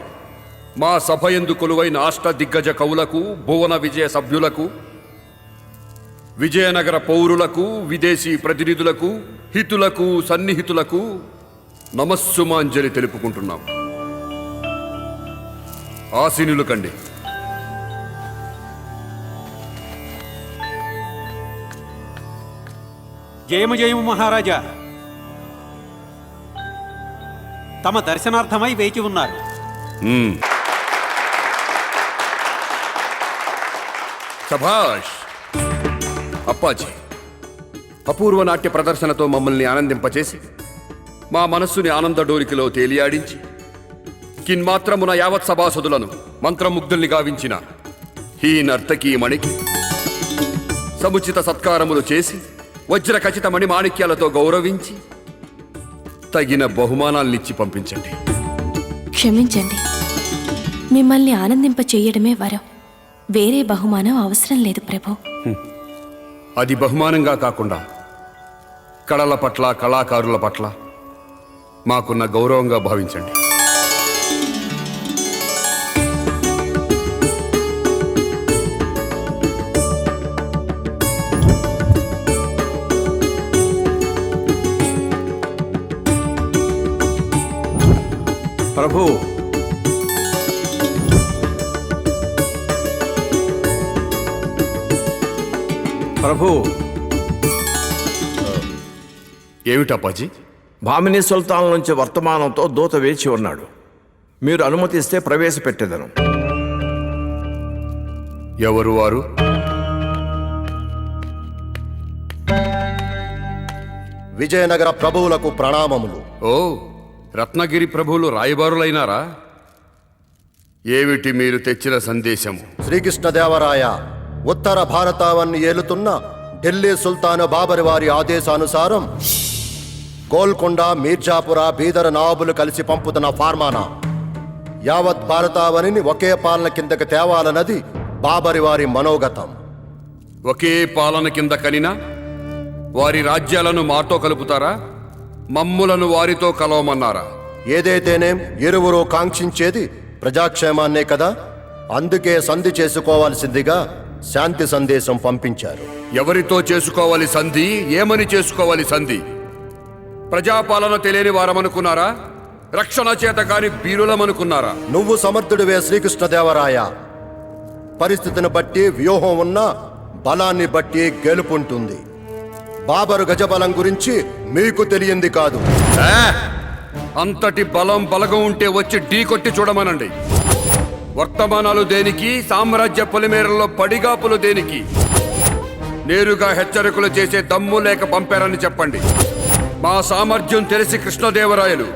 మా సభయందు కొలువైన అష్ట దిగ్గజ కవులకు, భువన విజయ సభ్యులకు, విజయనగర పౌరులకు, విదేశీ ప్రతినిధులకు, హితులకు, సన్నిహితులకు నమస్సుమాంజలి తెలుపుకుంటున్నాం. ఆశీనులు కండి. జయము జయము మహారాజా. తమ దర్శనార్థమై వేచి ఉన్నారు. సభాష్ అప్పాజీ, అపూర్వ నాట్య ప్రదర్శనతో మమ్మల్ని ఆనందింపచేసి మా మనస్సుని ఆనంద డోలికలో తేలియాడించి కిన్మాత్రమున యావత్ సభాసదులను మంత్రముగ్ధుల్ని గావించిన ఈ నర్తకీమణికి సముచిత సత్కారములు చేసి వజ్ర ఖచ్చిత మణి మాణిక్యాలతో గౌరవించి తగిన బహుమానాల్నిచ్చి పంపించండి. క్షమించండి, మిమ్మల్ని ఆనందింప చెయ్యడమే వరం. వేరే బహుమానం అవసరం లేదు ప్రభు. అది బహుమానంగా కాకుండా కళల పట్ల, కళాకారుల పట్ల మాకున్న గౌరవంగా భావించండి. ప్రభు, ప్రభు. ఏమిటప్పాజీ? భామిని సుల్తాన్ నుంచి వర్తమానంతో దూత వేచి ఉన్నాడు. మీరు అనుమతిస్తే ప్రవేశపెట్టేదను. ఎవరు వారు? విజయనగర ప్రభువులకు ప్రణామములు. ఓ, రత్నగిరి ప్రభువులు రాయబారులైనారా? ఏమిటి మీరు తెచ్చిన సందేశము? శ్రీకృష్ణదేవరాయ ఉత్తర భారతావన్ని ఏలుతున్న ఢిల్లీ సుల్తాను బాబరి వారి ఆదేశానుసారం గోల్కొండ, మీర్జాపుర, బీదర్ నవాబులు కలిసి పంపుతున్న ఫార్మానా యావత్ భారతావనిని ఒకే పాలన కిందకి తేవాలన్నది బాబరి వారి మనోగతం. ఒకే పాలన కింద కనినా వారి రాజ్యాలను మాతో కలుపుతారా? మమ్ములను వారితో కలవమన్నారా? ఏదైతేనేం ఇరువురు కాంక్షించేది ప్రజాక్షేమాన్నే కదా. అందుకే సంధి చేసుకోవాల్సిందిగా శాంతి సందేశం పంపించారు. ఎవరితో చేసుకోవాలి సంధి? ఏమని చేసుకోవాలి సంధి? ప్రజాపాలన తెలియని వారమనుకున్నారా? రక్షణ చేత కాని బీరులమనుకున్నారా? నువ్వు సమర్థుడివే శ్రీకృష్ణదేవరాయ. పరిస్థితిని బట్టి వ్యూహం ఉన్న బలాన్ని బట్టి గెలుపుంటుంది. బాబరు గజబలం గురించి మీకు తెలియంది కాదు. అంతటి బలం బలగం ఉంటే వచ్చి ఢీ కొట్టి చూడమనండి. వర్తమానాలు దేనికి? సామ్రాజ్య పొలిమేరల్లో పడిగాపులు దేనికి? నేరుగా హెచ్చరికలు చేసే దమ్ము లేక పంపారని చెప్పండి. మా సామర్థ్యం తెలిసి కృష్ణదేవరాయలు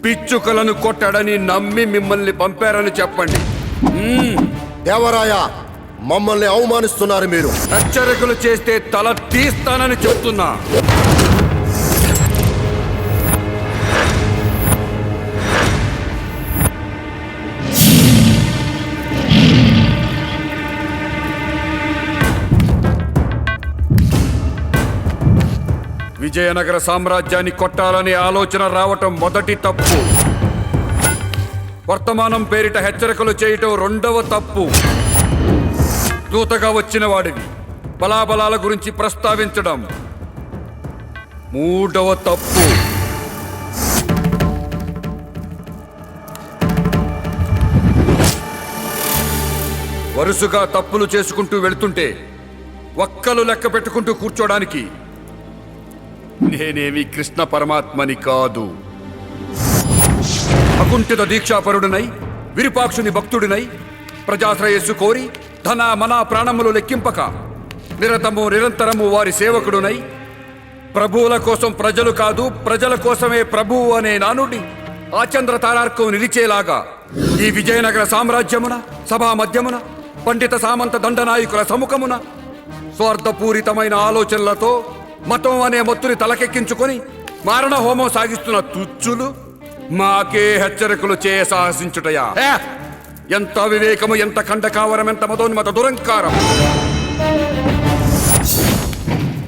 పిచ్చుకలను కొట్టాడని నమ్మి మిమ్మల్ని పంపారని చెప్పండి. దేవరాయ, మమ్మల్ని అవమానిస్తున్నారు మీరు. హెచ్చరికలు చేస్తే తల తీస్తానని చెప్తున్నా. విజయనగర సామ్రాజ్యాన్ని కొట్టాలనే ఆలోచన రావటం మొదటి తప్పు. వర్తమానం పేరిట హెచ్చరికలు చేయటం రెండవ తప్పు. దూతగా వచ్చిన వాడివి బలాబలాల గురించి ప్రస్తావించడం మూడవ తప్పు. వరుసగా తప్పులు చేసుకుంటూ వెళుతుంటే ఒక్కలు లెక్క పెట్టుకుంటూ కూర్చోడానికి నేనేమి కృష్ణ పరమాత్మని కాదు. అకుంఠిత దీక్షాపరుడునై విరూపాక్షుని భక్తుడినై ప్రజాశ్రయస్సు కోరి ధన మన ప్రాణములు లెక్కింపక నిరతరము వారి సేవకుడునై ప్రభువుల కోసం ప్రజలు కాదు ప్రజల కోసమే ప్రభువు అనే నానుడి ఆచంద్ర తారార్కం నిలిచేలాగా ఈ విజయనగర సామ్రాజ్యమున సభా మధ్యమున పండిత సామంత దండనాయకుల సముఖమున స్వార్థపూరితమైన ఆలోచనలతో మతం అనే మత్తుని తలకెక్కించుకొని మారణ హోమం సాగిస్తున్న తుచ్చులు మాకే హెచ్చరికలు చేయ సాహసించుటయా? ఎంత వివేకము, ఎంత ఖండకావరం, ఎంత మతోన్మత దురంకారం!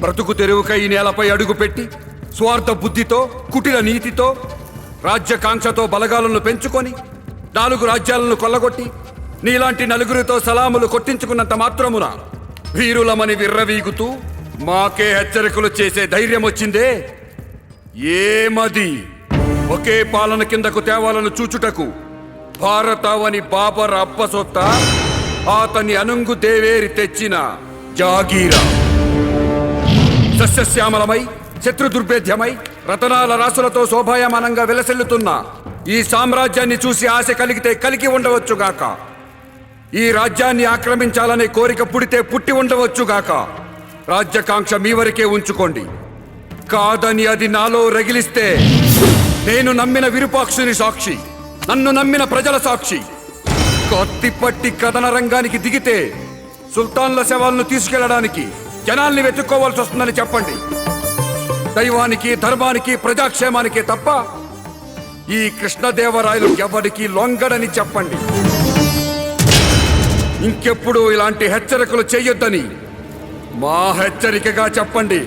బ్రతుకు తెరువుకై ఈ నేలపై అడుగుపెట్టి స్వార్థ బుద్ధితో కుటిల నీతితో రాజ్యకాంక్షతో బలగాలను పెంచుకొని 4 రాజ్యాలను కొల్లగొట్టి నీలాంటి నలుగురితో సలాములు కొట్టించుకున్నంత మాత్రమున వీరులమని విర్రవీగుతూ మాకే హెచ్చరికలు చేసే ధైర్యం వచ్చిందే? ఏమది? ఒకే పాలన కిందకు తేవాలను చూచుటకు భారతావని బాబర్ అబ్బసొత్త అతని అనుంగు దేవేరి తెచ్చిన జాగీరా. సస్యశ్యామలమై శత్రు దుర్భేద్యమై రతనాల రాసులతో శోభాయమానంగా విలసిల్లుతున్న ఈ సామ్రాజ్యాన్ని చూసి ఆశ కలిగితే కలిగి ఉండవచ్చుగాక. ఈ రాజ్యాన్ని ఆక్రమించాలనే కోరిక పుడితే పుట్టి ఉండవచ్చుగాక. రాజ్యకాంక్ష మీ వరకే ఉంచుకోండి. కాదని అది నాలో రగిలిస్తే నేను నమ్మిన విరూపాక్షుని సాక్షి, నన్ను నమ్మిన ప్రజల సాక్షి. కత్తిపట్టి కథన రంగానికి దిగితే సుల్తాన్ల శవాలను తీసుకెళ్లడానికి జనాల్ని వెతుక్కోవాల్సి వస్తుందని చెప్పండి. దైవానికి, ధర్మానికి, ప్రజాక్షేమానికి తప్ప ఈ కృష్ణదేవరాయలు ఎవరికి లొంగడని చెప్పండి. ఇంకెప్పుడు ఇలాంటి హెచ్చరికలు చెయ్యొద్దని మా హెచ్చరికగా చెప్పండి.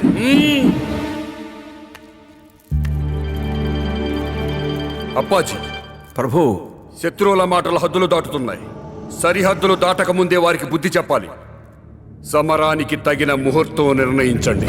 అప్పాజీ, ప్రభు, శత్రువుల మాటల హద్దులు దాటుతున్నాయి. సరిహద్దులు దాటక ముందే వారికి బుద్ధి చెప్పాలి. సమరానికి తగిన ముహూర్తం నిర్ణయించండి.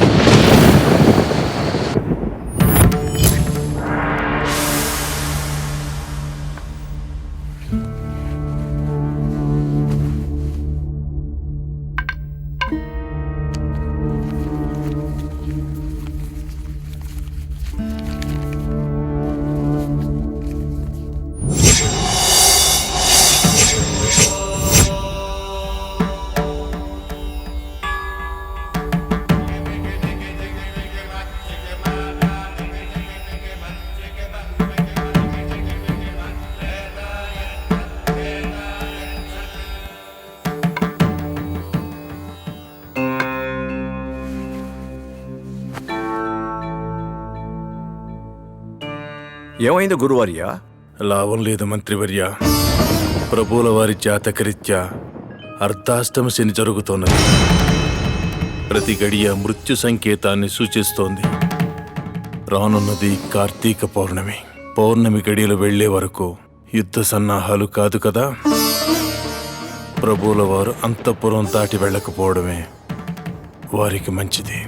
ఏమైంది గురువర్య? లాభం లేదు మంత్రివర్య. ప్రభువుల వారి జాతకరీత్యా అర్ధాష్టమ శని జరుగుతున్నది. ప్రతి గడియ మృత్యు సంకేతాన్ని సూచిస్తోంది. రానున్నది కార్తీక పౌర్ణమి. పౌర్ణమి గడియలు వెళ్లే వరకు యుద్ధ సన్నాహాలు కాదు కదా. ప్రభువుల వారు అంతఃపురం దాటి వెళ్ళకపోవడమే వారికి మంచిది.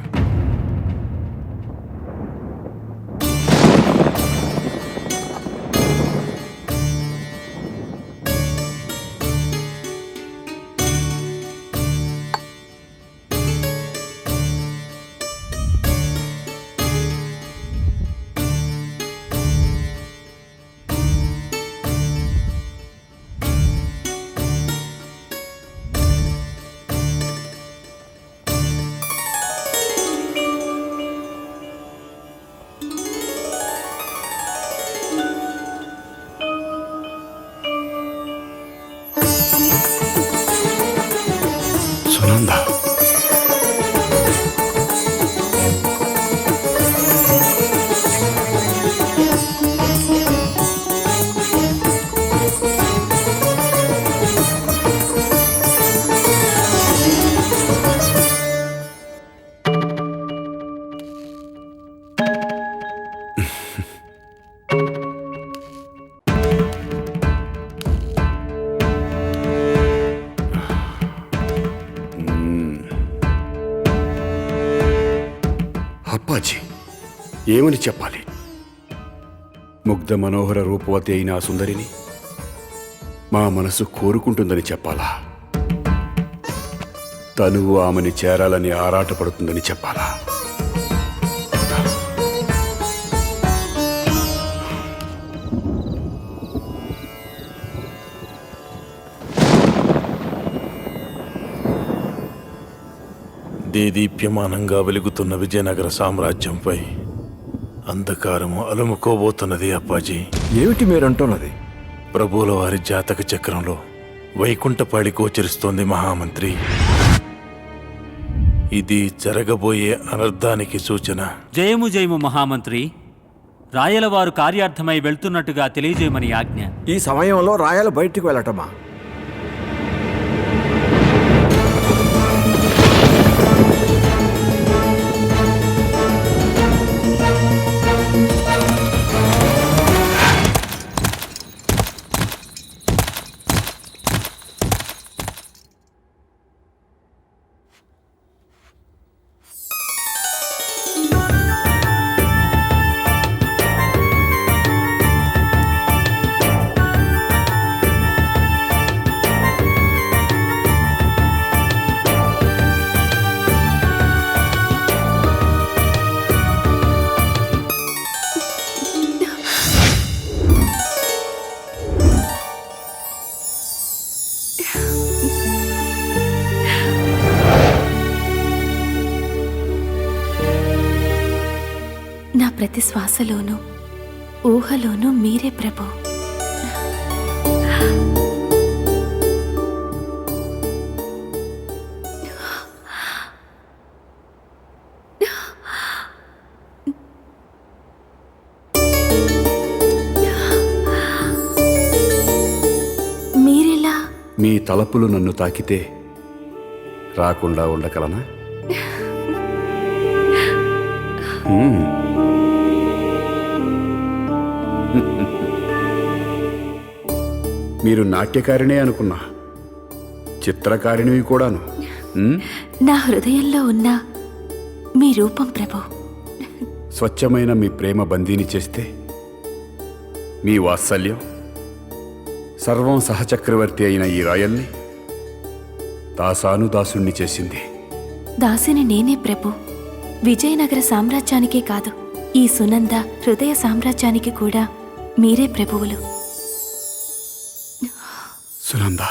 సునంద, అప్పాజీ, ఏమని చెప్పాలి? ముగ్ధ మనోహర రూపవతి అయిన ఆ సుందరిని మా మనసు కోరుకుంటుందని చెప్పాలా? తనువు ఆమెని చేరాలని ఆరాటపడుతుందని చెప్పాలా? దేదీప్యమానంగా వెలుగుతున్న విజయనగర సామ్రాజ్యంపై అంధకారము అలుముకోబోతున్నది అప్పాజీ. ఏమిటి మీరంటున్నది? ప్రభువుల వారి జాతక చక్రంలో వైకుంఠపాడి గోచరిస్తోంది మహామంత్రి. ఇది జరగబోయే అనర్థానికి సూచన. జయము జయము మహామంత్రి. రాయలవారు కార్యార్థమై వెళ్తున్నట్టుగా తెలియజేయమని ఆజ్ఞ. ఈ సమయంలో రాయలు బయటికి వెళ్ళటమా? నా ప్రతి శ్వాసలోనూ ఊహలోనూ మీరే ప్రభు. మీరెలా? మీ తలపులు నన్ను తాకితే రాకుండా ఉండగలనా? మీరు నాట్యకారిణే అనుకున్నా, చిత్రకారిణివి కూడాను. నా హృదయంలో ఉన్న మీ రూపం ప్రభు. స్వచ్ఛమైన మీ ప్రేమ బందీని చేస్తే మీ వాత్సల్యం సర్వం సహచక్రవర్తి అయిన ఈ రాయల్ని దాసానుదాసుణ్ణి చేసింది. దాసిని నేనే ప్రభు. విజయనగర సామ్రాజ్యానికే కాదు, ఈ సునంద హృదయ సామ్రాజ్యానికి కూడా మీరే ప్రభువులు. సునంద,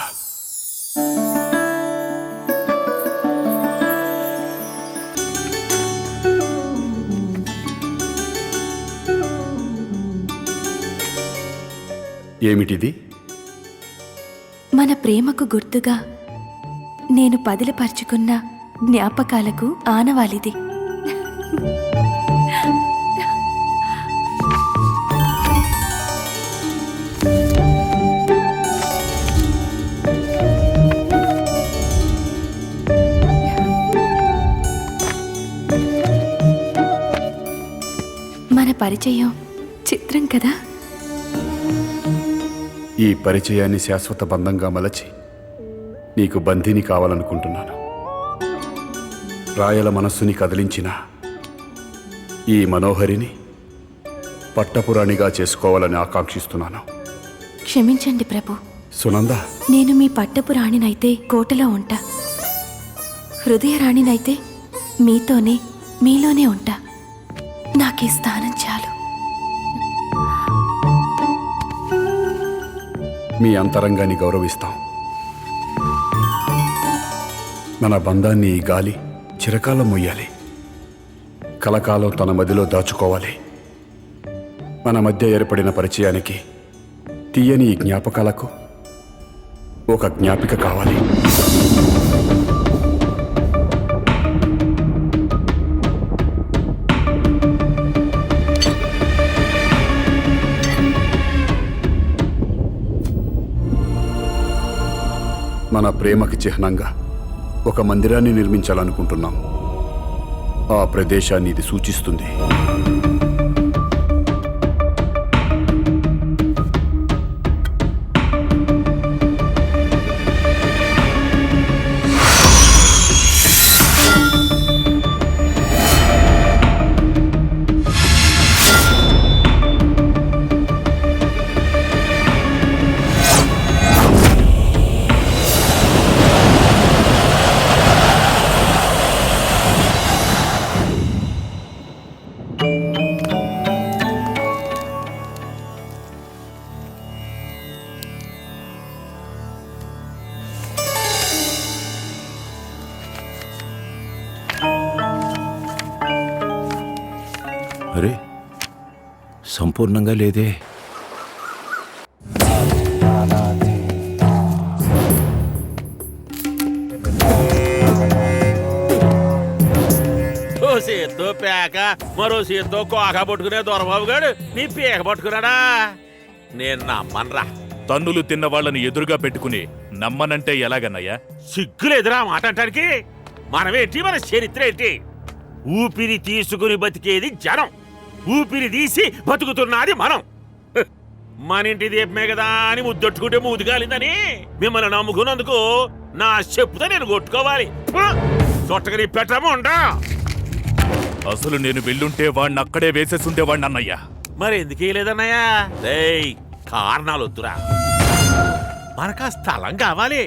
ఏమిటిది? మన ప్రేమకు గుర్తుగా నేను పదిలపరుచుకున్న జ్ఞాపకాలకు ఆనవాలిది. మన పరిచయం చిత్రం కదా. ఈ పరిచయాన్ని శాశ్వత బంధంగా మలచి నీకు బంధిని కావాలనుకుంటున్నాను. రాయల మనస్సుని కదిలించిన ఈ మనోహరిని పట్టపురాణిగా చేసుకోవాలని ఆకాంక్షిస్తున్నాను. క్షమించండి ప్రభు. సునంద, నేను మీ పట్టపు రాణినైతే కోటలో ఉంటా, హృదయ రాణినైతే మీతోనే మీలోనే ఉంటా. నాకీ స్థానం చాలు. మీ అంతరంగాన్ని గౌరవిస్తాం. మన బంధాన్ని ఈ గాలి చిరకాలం మొయ్యాలి, కలకాలం తన మదిలో దాచుకోవాలి. మన మధ్య ఏర్పడిన పరిచయానికి, తీయని ఈ జ్ఞాపకాలకు ఒక జ్ఞాపిక కావాలి. మన ప్రేమకి చిహ్నంగా ఒక మందిరాన్ని నిర్మించాలనుకుంటున్నాం. ఆ ప్రదేశాన్ని ఇది సూచిస్తుంది. అరే సంపూర్ణంగా లేదే. ఓ చేత్తో పేక మరో చేత్తో కోక పట్టుకునే దొరబాబు గారు నీ పేక పట్టుకున్నాడా? నేను నమ్మనరా. తన్నులు తిన్న వాళ్ళని ఎదురుగా పెట్టుకుని నమ్మనంటే ఎలాగన్నయ్యా? సిగ్గులేదురా మాట అంటానికి. మనమేంటి, మన చరిత్ర ఏంటి? ఊపిరి తీసుకుని బతికేది జనం, ఊపిరి తీసి బతుకుతున్నది మనం. మన ఇంటి దీపమే కదా అని ముద్దొట్టుకుంటే మూదిగాలిందని మిమ్మల్ని నమ్ముకున్నందుకు నా చెప్పుతో నేను కొట్టుకోవాలి. చొట్టగని పెట్టము ఉండా. అసలు నేను వెళ్ళుంటే వాడిని అక్కడే వేసేసుండేవాడిని అన్నయ్యా. మరి ఎందుకు లేదన్నయ్యా? రేయ్, కారణాలు వద్దురా, మనకు ఆ స్థలం కావాలి.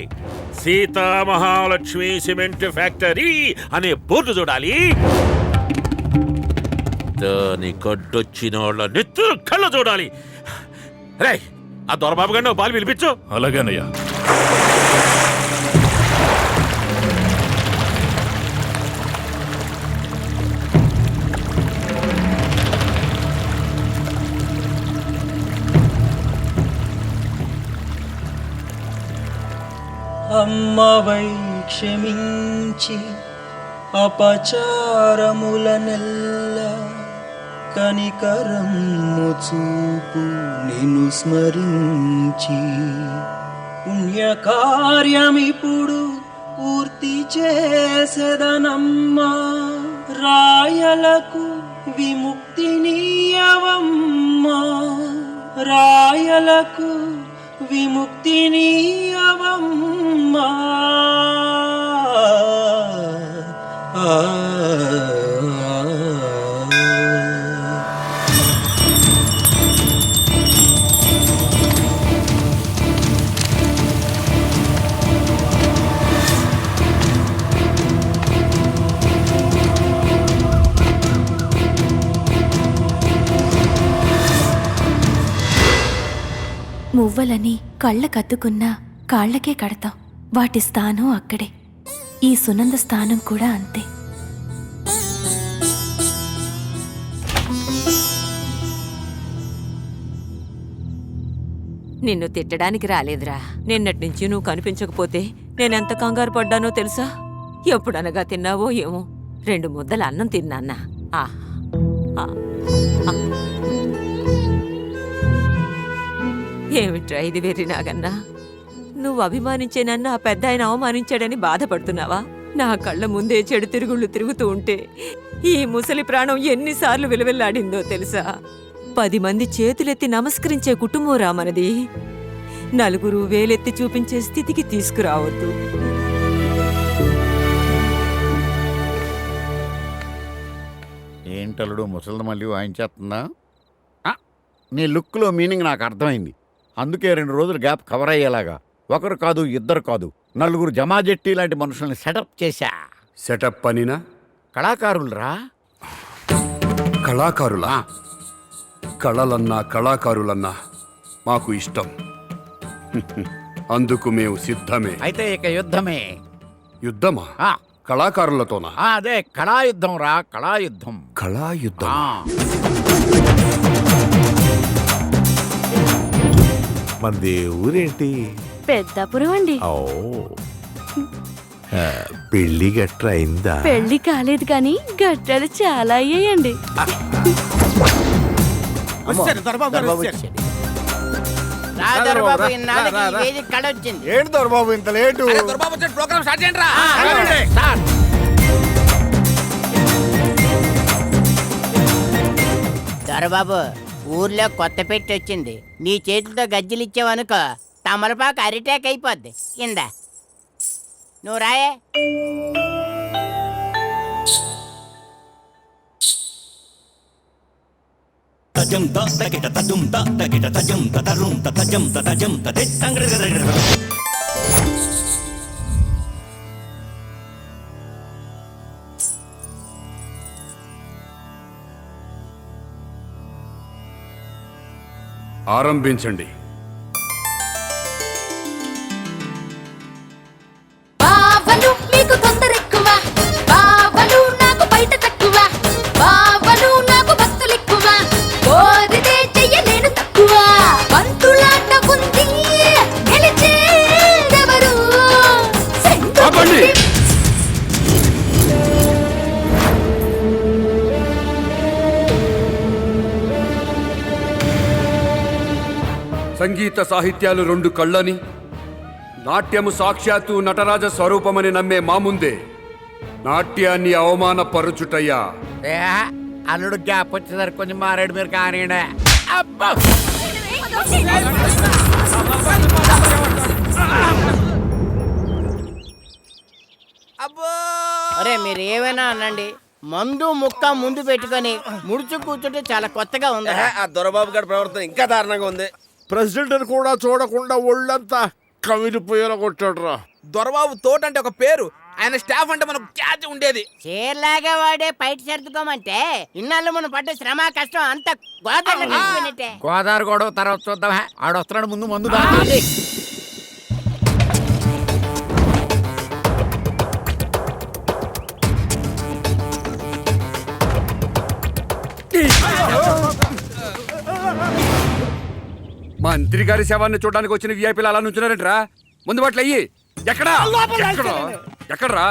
సీతా మహాలక్ష్మి సిమెంట్ ఫ్యాక్టరీ అనే బోర్డు చూడాలి. దాని కొడ్డొచ్చిన వాళ్ళ నెత్తురు కళ్ళు చూడాలి. రే, ఆ దొరబాబు గారిని పాలు పిలిపించు. అలాగేనయ్యా. అమ్మవై క్షమించి అపచారములనెల్ల కనికరము చూపు నిన్ను స్మరించి పుణ్యకార్యమిప్పుడు పూర్తి చేసేదనమ్మా. రాయలకు విముక్తినీయవమ్మా, రాయలకు విముక్తినీయవమ్మా. మువ్వలని కళ్ళకద్దుకున్నా కాళ్ళకే కడతాం. వాటి స్థానం అక్కడే. ఈ సునంద స్థానం కూడా అంతే. నిన్ను తిట్టడానికి రాలేదురా. నిన్నటి నుంచి నువ్వు కనిపించకపోతే నేనెంత కంగారు పడ్డానో తెలుసా? ఎప్పుడనగా తిన్నావో ఏమో. 2 ముద్దల అన్నం తిన్నాన్నా. ఏమిట్రా ఇది వెర్రి నాగన్నా? నువ్వు అభిమానించే నన్ను ఆ పెద్ద ఆయన అవమానించాడని బాధపడుతున్నావా? నా కళ్ళ ముందే చెడు తిరుగుళ్ళు తిరుగుతూ ఉంటే ఈ ముసలి ప్రాణం ఎన్నిసార్లు విలువెల్లాడిందో తెలుసా? 10 మంది చేతులెత్తి నమస్కరించే కుటుంబం రా మనది. 4 వేలెత్తి చూపించే స్థితికి తీసుకురావద్దు. ఏంటలుడు ముసలిది మళ్ళీ వాయించేస్తుందా? నీ లుక్లో మీనింగ్ నాకు అర్థమైంది. అందుకే 2 రోజులు గ్యాప్ కవర్ అయ్యేలాగా ఒకరు కాదు, 2 కాదు, 4 జమాజెట్టి లాంటి మనుషుల్ని సెటప్ చేశా. సెటప్ పనినా? కళాకారులరా. కళాకారులా? కళలన్నా కళాకారులన్నా మాకు ఇష్టం. అందుకు మేము సిద్ధమే. అయితే ఇక యుద్ధమే. యుద్ధమా? కళాకారులతోనా? అదే కళాయుద్ధం రా, కళాయుద్ధం. కళాయుద్ధం. మన దేవురేంటి? పెద్దాపురం అండి. పెళ్లి గట్ర అయిందా? పెళ్లి కాలేదు కానీ గట్టాలు చాలా అయ్యాయండి. ఏంటి దొరబాబు ఇంత లేటు? దొరబాబు, ఊర్లో కొత్త పెట్టి వచ్చింది. నీ చేతితో గజ్జలు ఇచ్చావనుకో తమలపాకు అరిటాక్ అయిపోద్ది. ఇందా నువ్వు రాయే. ఆరంభించండి. బావలు మీకు తొందరెక్కువ, బావలు నాకు బయట తక్కువ, బావలు నాకు భక్తులెక్కువ. సంగీత సాహిత్యాలు రెండు కళ్ళని, నాట్యము సాక్షాత్తు నటరాజ స్వరూపమని నమ్మే మా ముందే నాట్యాన్ని అవమానపరుచుటయ్యా. అల్లుడు గ్యాప్ వచ్చేసరికి కొంచెం మారాడు మీరు కానీ. అరే మీరు ఏమైనా అనండి, మందు ముక్క ముందు పెట్టుకొని ముడుచు కూర్చుంటే చాలా కొత్తగా ఉంది. ఆ దొరబాబు గారి ప్రవర్తన ఇంకా దారుణంగా ఉంది. ప్రెసిడెంట్ కూడా చూడకుండా ఒళ్ళంతా కమిలిపోయేలా కొట్టాడు రా. దొరబాబు తోట అంటే ఒక పేరు, ఆయన స్టాఫ్ అంటే మనకు క్యాచ్ ఉండేది. చీరలాగా వాడే బయట సర్దుకోమంటే ఇన్నాళ్ళు మనం పడ్డ శ్రమ కష్టం అంత గోదావరి. గోదావరి గొడవ తర్వాత చూద్దాం. ఆడొస్తున్నాడు, ముందు మందు దాని. మంత్రి గారి శవాన్ని చూడడానికి వచ్చిన విఐపీలు అలా నుంచున్నారంటరా. ముందు బాట్లు అయ్యి. ఎక్కడా ఎక్కడ్రా?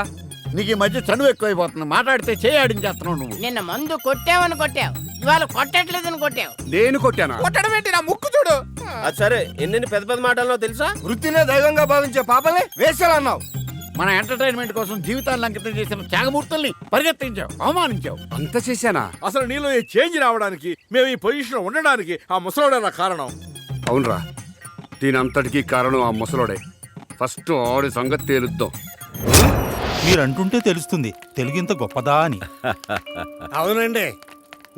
నీకు ఈ మధ్య చనువు ఎక్కువైపోతుంది. మాట్లాడితే చేయాడించేస్తున్నావు నువ్వు. నిన్న మందు కొట్టావని కొట్టావు, ఇవాళ కొట్టట్లేదని కొట్టావు. నేను కొట్టానా? కొట్టడం ఏంటి, నా ముక్కు చూడు. అది సరే, ఎన్ని పెద్ద పెద్ద మాటల్లో తెలుసా? వృత్తినే దైవంగా భావించే పాపలే వేసేలన్నావు. మన ఎంటర్టైన్మెంట్ కోసం జీవితాన్ని అంకితం చేసిన త్యాగమూర్తుల్ని పరిగెత్తించావు, అవమానించావు. అంత చేశానా? అసలు నీలో ఈ చేంజ్ రావడానికి, మేము ఈ పొజిషన్ ఉండడానికి ఆ ముసలోడేనా కారణం? అవునరా, దీనంతటికీ కారణం ఆ ముసలోడే. ఫస్ట్ ఆడి సంగతి తేలుద్దాం. మీరంటుంటే తెలుస్తుంది తెలుగు ఇంత గొప్పదా అని. అవునండి,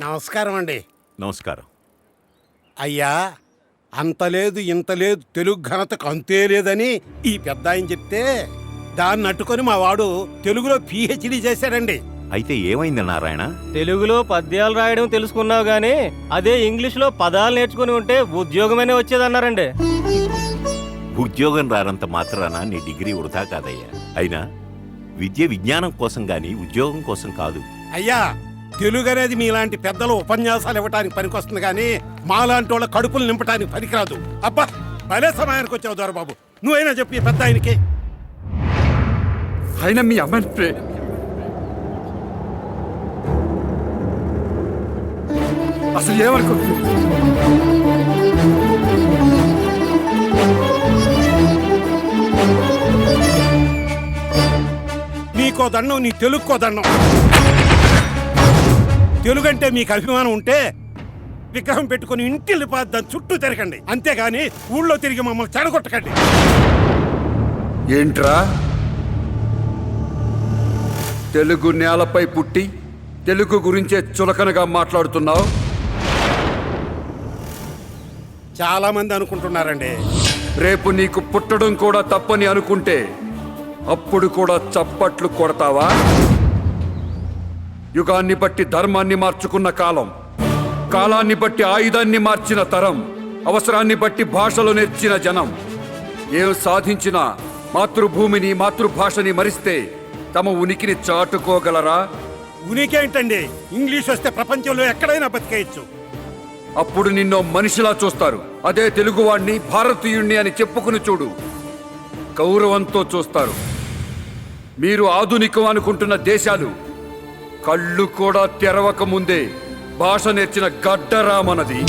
నమస్కారం అండి. నమస్కారం. అయ్యా, అంత లేదు ఇంత లేదు, తెలుగు ఘనతకు అంతే లేదని ఈ పెద్ద ఆయన చెప్తే దాన్ని అట్టుకొని మా వాడు తెలుగులో పిహెచ్డి చేశాడండి. అయితే ఏమైంది నారాయణ? తెలుగులో పద్యాలు రాయడం తెలుసుకున్నావు గానీ అదే ఇంగ్లీష్లో పదాలు నేర్చుకుని ఉంటే ఉద్యోగమైనా వచ్చేదన్నారండి. ఉద్యోగం రానంత మాత్రాన నీ డిగ్రీ వృధా కాదయ్యా. అయినా విద్య విజ్ఞానం కోసం గాని ఉద్యోగం కోసం కాదు. అయ్యా, తెలుగు అనేది మీలాంటి పెద్దలు ఉపన్యాసాలు ఇవ్వటానికి పనికొస్తుంది కానీ మాలాంటి వాళ్ళ కడుపులు నింపటానికి పనికిరాదు. అబ్బా, భలే సమయానికి వచ్చావు దొరబాబు. నువ్వైనా చెప్పి ఈ పెద్ద ఆయనకి. అయినా మీ అమ్మాయి అసలు ఏమనుకో. నీకో దండం, నీ తెలుగుకో దండం. తెలుగంటే మీకు అభిమానం ఉంటే విగ్రహం పెట్టుకుని ఇంటిల్లి దాని చుట్టూ తిరగండి, అంతేగాని ఊళ్ళో తిరిగి మమ్మల్ని చెడగొట్టకండి. ఏంట్రా, తెలుగు నేలపై పుట్టి తెలుగు గురించే చులకనగా మాట్లాడుతున్నావు? చాలా మంది అనుకుంటున్నారండి. రేపు నీకు పుట్టడం కూడా తప్పని అనుకుంటే అప్పుడు కూడా చప్పట్లు కొడతావా? యుగాన్ని బట్టి ధర్మాన్ని మార్చుకున్న కాలం, కాలాన్ని బట్టి ఆయుధాన్ని మార్చిన తరం, అవసరాన్ని బట్టి భాషలు నేర్చిన జనం ఏం సాధించినా మాతృభూమిని మాతృభాషని మరిస్తే తమ ఉనికిని చాటుకోగలరా? ఉనికి ఏంటండి, ఇంగ్లీష్ వస్తే ప్రపంచంలో ఎక్కడైనా బతికేయచ్చు. అప్పుడు నిన్నో మనిషిలా చూస్తారు. అదే తెలుగువాణ్ణి భారతీయుణ్ణి అని చెప్పుకుని చూడు, గౌరవంతో చూస్తారు. మీరు ఆధునికం అనుకుంటున్న దేశాలు కళ్ళు కూడా తెరవక ముందే భాష నేర్చిన గడ్డరామనది.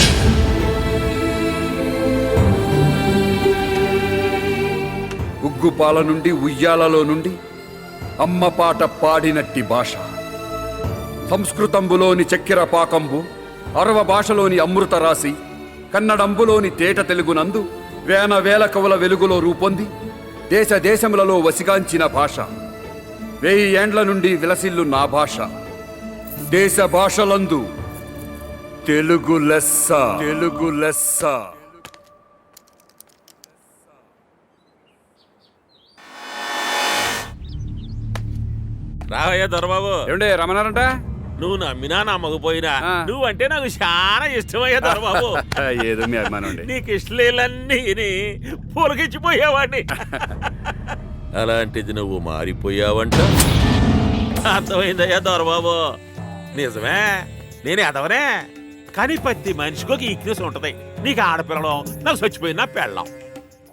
ఉగ్గుపాల నుండి ఉయ్యాలలో నుండి అమ్మ పాట పాడినట్టి భాష, సంస్కృతంబులోని చక్కెర పాకంబు, అరవ భాషలోని అమృత రాశి, కన్నడంబులోని తేట తెలుగునందు వేల వేల కవుల వెలుగులో రూపొంది దేశ దేశములలో వసిగాంచిన భాష, 1000 ఏండ్ల నుండి విలసిల్లు నా భాష. దేశ భాషలందు తెలుగు లెస్స, తెలుగు లెస్స. రావయ్యా దొరబాబు. ఏమండే రమణారంట? నువ్వు నమ్మినా నమ్మకపోయినా నువ్వంటే నాకు చాలా ఇష్టమయ్యా దొరబాబు. ఏదో మీ అభిమానం అండి. నీకు ఇష్టలేలన్నీ పూలకిచ్చిపోయావాడిని. అలాంటిది నువ్వు మారిపోయావంట. అర్థమైందయ్యా దొరబాబు. నిజమే, నేను ఎదవనే, కానీ ప్రతి మనిషికి ఒక ఈక్నెస్ ఉంటది. నీకు ఆడపిల్లడం, నాకు చచ్చిపోయినా పెళ్ళం.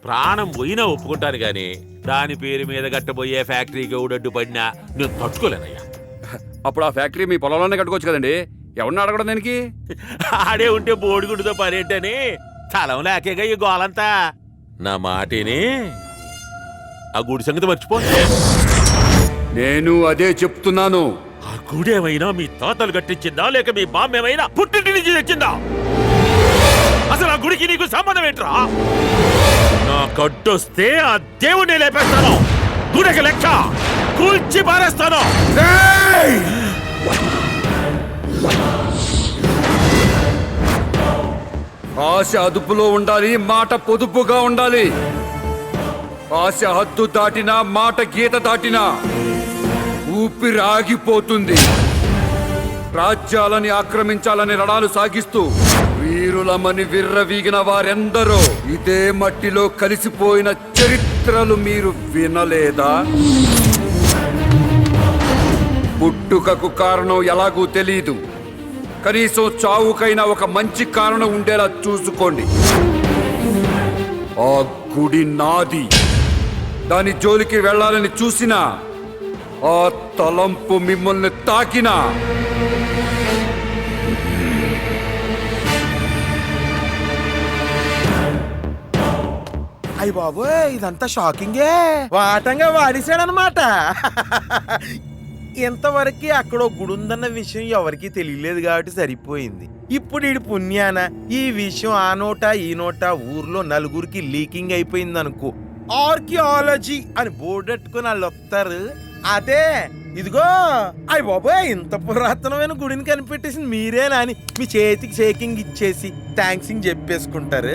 ప్రాణం పోయినా ఒప్పుకుంటాను గాని దాని పేరు మీద కట్టబోయే ఫ్యాక్టరీకి ఊడడ్డు పడినా నేను తట్టుకోలేనయ్యా. అప్పుడు ఆ ఫ్యాక్టరీ మీ పొలంలోనే కట్టుకోవచ్చు కదండి, ఎవరిని అడగడం దానికి? ఆడే ఉంటే బోడిగుండుతో పనేంటని స్థలం లేకేగా ఈ గోలంతా. నా మాటేనే ఆ గుడి సంగతి మర్చిపో. నేను అదే చెప్తున్నాను. ఆ గుడి ఏమైనా మీ తాతలు కట్టించిందా లేక మీ బామ్మ ఏమైనా పుట్టింటి నుంచి తెచ్చిందా? అసలు ఆ గుడికి నీకు సంబంధం ఏంట్రా? నా కట్టొస్తే ఆ దేవుణ్ణి లేపేస్తాను, గుడికి లెక్క కూల్చి పారేస్తాను. ఆశ అదుపులో ఉండాలి, మాట పొదుపుగా ఉండాలి. ఆశ హద్దు దాటినా, మాట గీత దాటినా ఊపిరి ఆగిపోతుంది. రాజ్యాలని ఆక్రమించాలని రణాలు సాగిస్తూ వీరులమని విర్రవీగిన వారెందరో ఇదే మట్టిలో కలిసిపోయిన చరిత్రలు మీరు వినలేదా? పుట్టుకకు కారణం ఎలాగూ తెలీదు, కనీసం చావుకైనా ఒక మంచి కారణం ఉండేలా చూసుకోండి. ఆ గుడి నాది. దాని జోలికి వెళ్ళాలని చూసినా, ఆ తలంపు మిమ్మల్ని తాకినా అయ్య బాబోయ్, ఇదంతా షాకింగే. వాటంగా వాడేశాడనమాట. ఇంతవరకు అక్కడ గుడి ఉందన్న విషయం ఎవరికీ తెలియలేదు కాబట్టి సరిపోయింది. ఇప్పుడు ఈ పుణ్యాన ఈ విషయం ఆ నోట ఈ నోట ఊర్లో నలుగురికి లీకింగ్ అయిపోయింది అనుకో, ఆర్కియాలజీ అని బోర్డెట్టుకుని వాళ్ళు వస్తారు. అదే ఇదిగో అయ్య బాబోయ్, ఇంత పురాతనమైన గుడిని కనిపెట్టేసింది మీరేనా అని మీ చేతికి షేకింగ్ ఇచ్చేసి థ్యాంక్సింగ్ చెప్పేసుకుంటారు.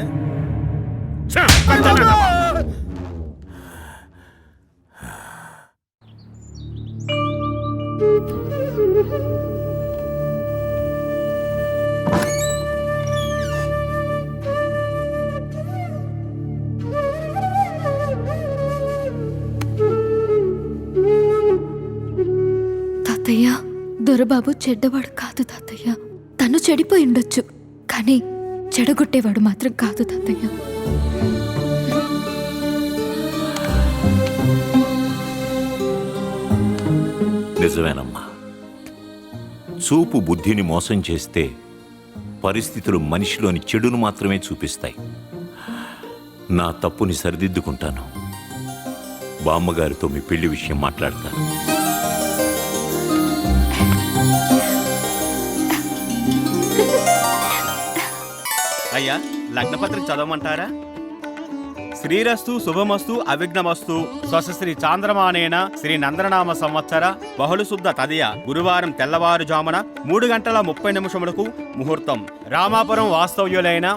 తాతయ్య, దొరబాబు చెడ్డవాడు కాదు తాతయ్య. తను చెడిపోయి ఉండొచ్చు, కానీ చెడగొట్టేవాడు మాత్రం కాదు తాతయ్య. నిజమేనమ్మా. చూపు బుద్ధిని మోసం చేస్తే పరిస్థితులు మనిషిలోని చెడును మాత్రమే చూపిస్తాయి. నా తప్పుని సరిదిద్దుకుంటాను. బామ్మగారితో మీ పెళ్లి విషయం మాట్లాడతాను. అయ్యా, లగ్నపత్రిక చదవమంటారా? శ్రీరస్తు శుభమస్తు అవిఘ్నమస్తు స్వశ్రీ చాంద్రమానేన శ్రీ నందననామ సంవత్సర బహుళశుద్ధ తదియ గురువారం తెల్లవారుజామున 3:30 ముహూర్తం. రామాపురం వాస్తవ్యులైన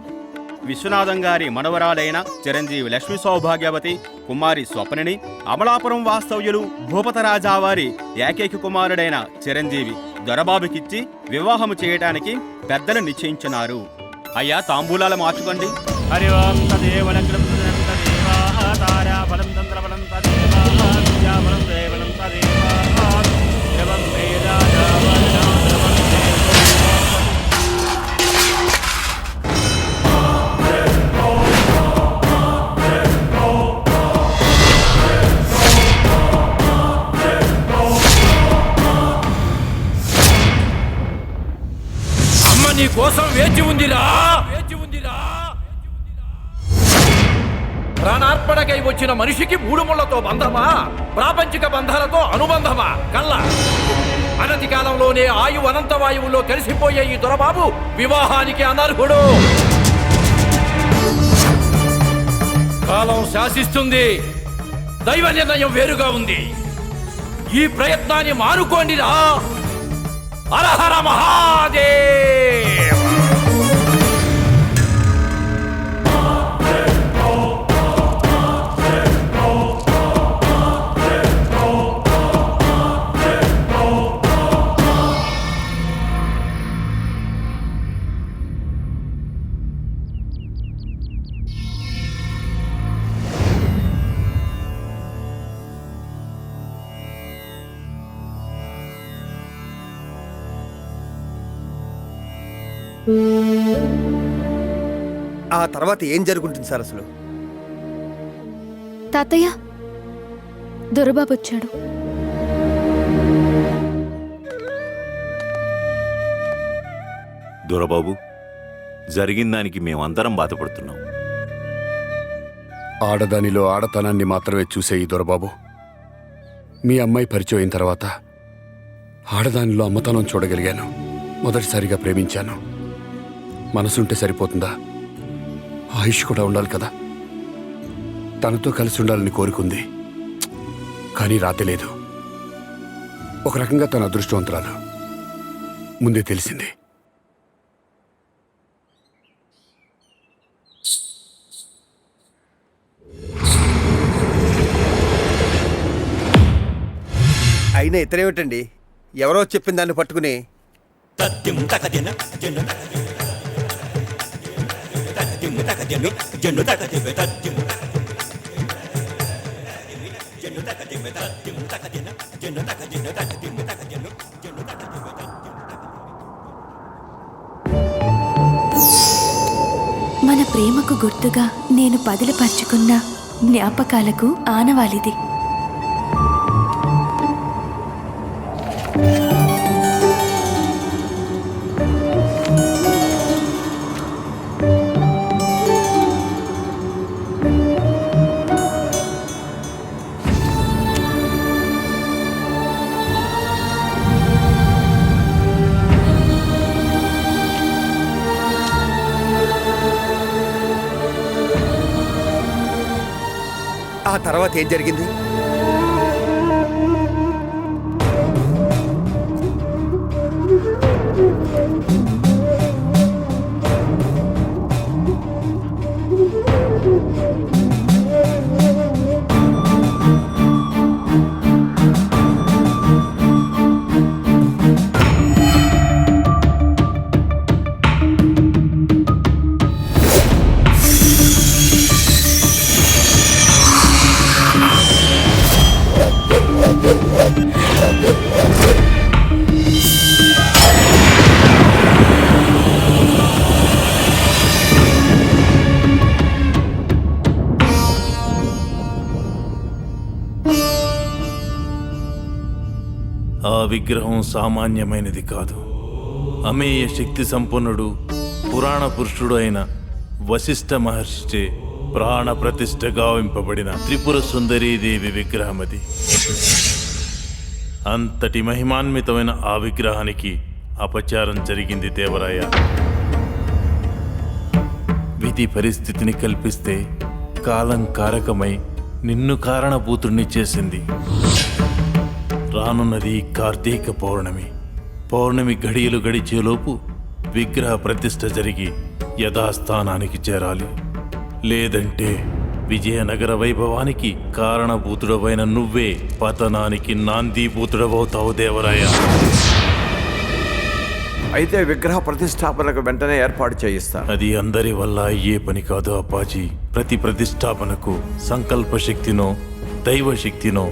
విశ్వనాథం గారి మనవరాలైన చిరంజీవి లక్ష్మీ సౌభాగ్యవతి కుమారి స్వప్నని, అమలాపురం వాస్తవ్యులు భూపతరాజావారి ఏకైక కుమారుడైన చిరంజీవి దొరబాబుకిచ్చి వివాహము చేయటానికి పెద్దలు నిశ్చయించున్నారు. అయ్యా, తాంబూలాలు మార్చుకోండి. హరి ఓం తదేవ తారాఫలం తంత్రఫలం తదేవ విద్యాఫలం దేవలం తదేవ ద్రవం అమ్మ నీ కోసం వేచి ఉందిరా. ప్రాణార్పణకై వచ్చిన మనిషికి 3 ముళ్లతో బంధమా, ప్రాపంచిక బంధాలతో అనుబంధమా? కళ్ళ అనతి కాలంలోనే ఆయువు అనంత వాయువుల్లో కలిసిపోయే ఈ దొరబాబు వివాహానికి అనర్హుడు. కాలం శాసిస్తుంది, దైవ నిర్ణయం వేరుగా ఉంది. ఈ ప్రయత్నాన్ని మానుకోండిరా. హరహర మహాదేవ్. ఆ తర్వాత ఏం జరుగుతుంది సార్ అసలు? తాతయ్య, దొరబాబు వచ్చాడు. దొరబాబు, జరిగిన దానికి మేమందరం బాధపడుతున్నాం. ఆడదానిలో ఆడతనాన్ని మాత్రమే చూసే ఈ దొరబాబు మీ అమ్మాయి పరిచయం అయిన తర్వాత ఆడదానిలో అమ్మతనం చూడగలిగాను. మొదటిసారిగా ప్రేమించాను. మనసుంటే సరిపోతుందా? ఆయుష్ కూడా ఉండాలి కదా. తనతో కలిసి ఉండాలని కోరుకుంది, కానీ రాతలేదు. ఒక రకంగా తన అదృష్టవంతురాలు. ముందే తెలిసింది. అయినా ఇతరేమిటండి, ఎవరో చెప్పిన దాన్ని పట్టుకుని మన ప్రేమకు గుర్తుగా నేను పదిలపరుచుకున్న జ్ఞాపకాలకు ఆనవాలిది. ఆ తర్వాత ఏం జరిగింది? ఆ విగ్రహం సామాన్యమైనది కాదు. అమేయ శక్తి సంపన్నుడు పురాణ పురుషుడు అయిన వశిష్ఠ మహర్షిచే ప్రాణ ప్రతిష్ఠ గావింపబడిన త్రిపుర సుందరీదేవి విగ్రహమది. అంతటి మహిమాన్వితమైన ఆ విగ్రహానికి అపచారం జరిగింది దేవరాయ. విధి పరిస్థితిని కల్పిస్తే కాలం కారకమై నిన్ను కారణభూతుణ్ణి చేసింది. రానున్నది కార్తీక పౌర్ణమి. పౌర్ణమి ఘడియలు గడిచేలోపు విగ్రహ ప్రతిష్ఠ జరిగి యథాస్థానానికి చేరాలి. లేదంటే విజయనగర వైభవానికి కారణభూతుడవైన నువ్వే పతనానికి నాందీభూతుడవవుతావు దేవరాయ. అయితే విగ్రహ ప్రతిష్టాపనకు వెంటనే ఏర్పాటు చేయిస్తా. అది అందరి వల్ల అయ్యే పని కాదు అప్పాజీ. ప్రతి ప్రతిష్టాపనకు సంకల్ప శక్తినో దైవశక్తినో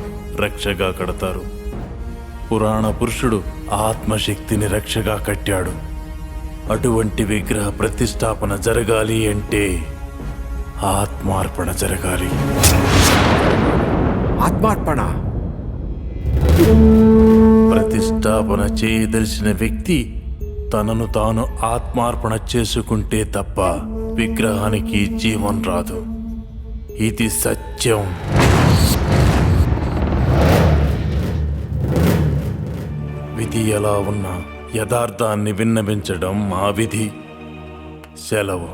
రక్షగా కడతారు. పురాణ పురుషుడు ఆత్మశక్తిని రక్షగా కట్టాడు. అటువంటి విగ్రహ ప్రతిష్టాపన జరగాలి అంటే ఆత్మార్పణ జరగాలి. ఆత్మార్పణ? ప్రతిష్టాపన చేయదలిసిన వ్యక్తి తనను తాను ఆత్మార్పణ చేసుకుంటే తప్ప విగ్రహానికి జీవం రాదు. ఇది సత్యం. విధి ఎలా ఉన్నా యథార్థాన్ని విన్నవించడం మా విధి. సెలవు.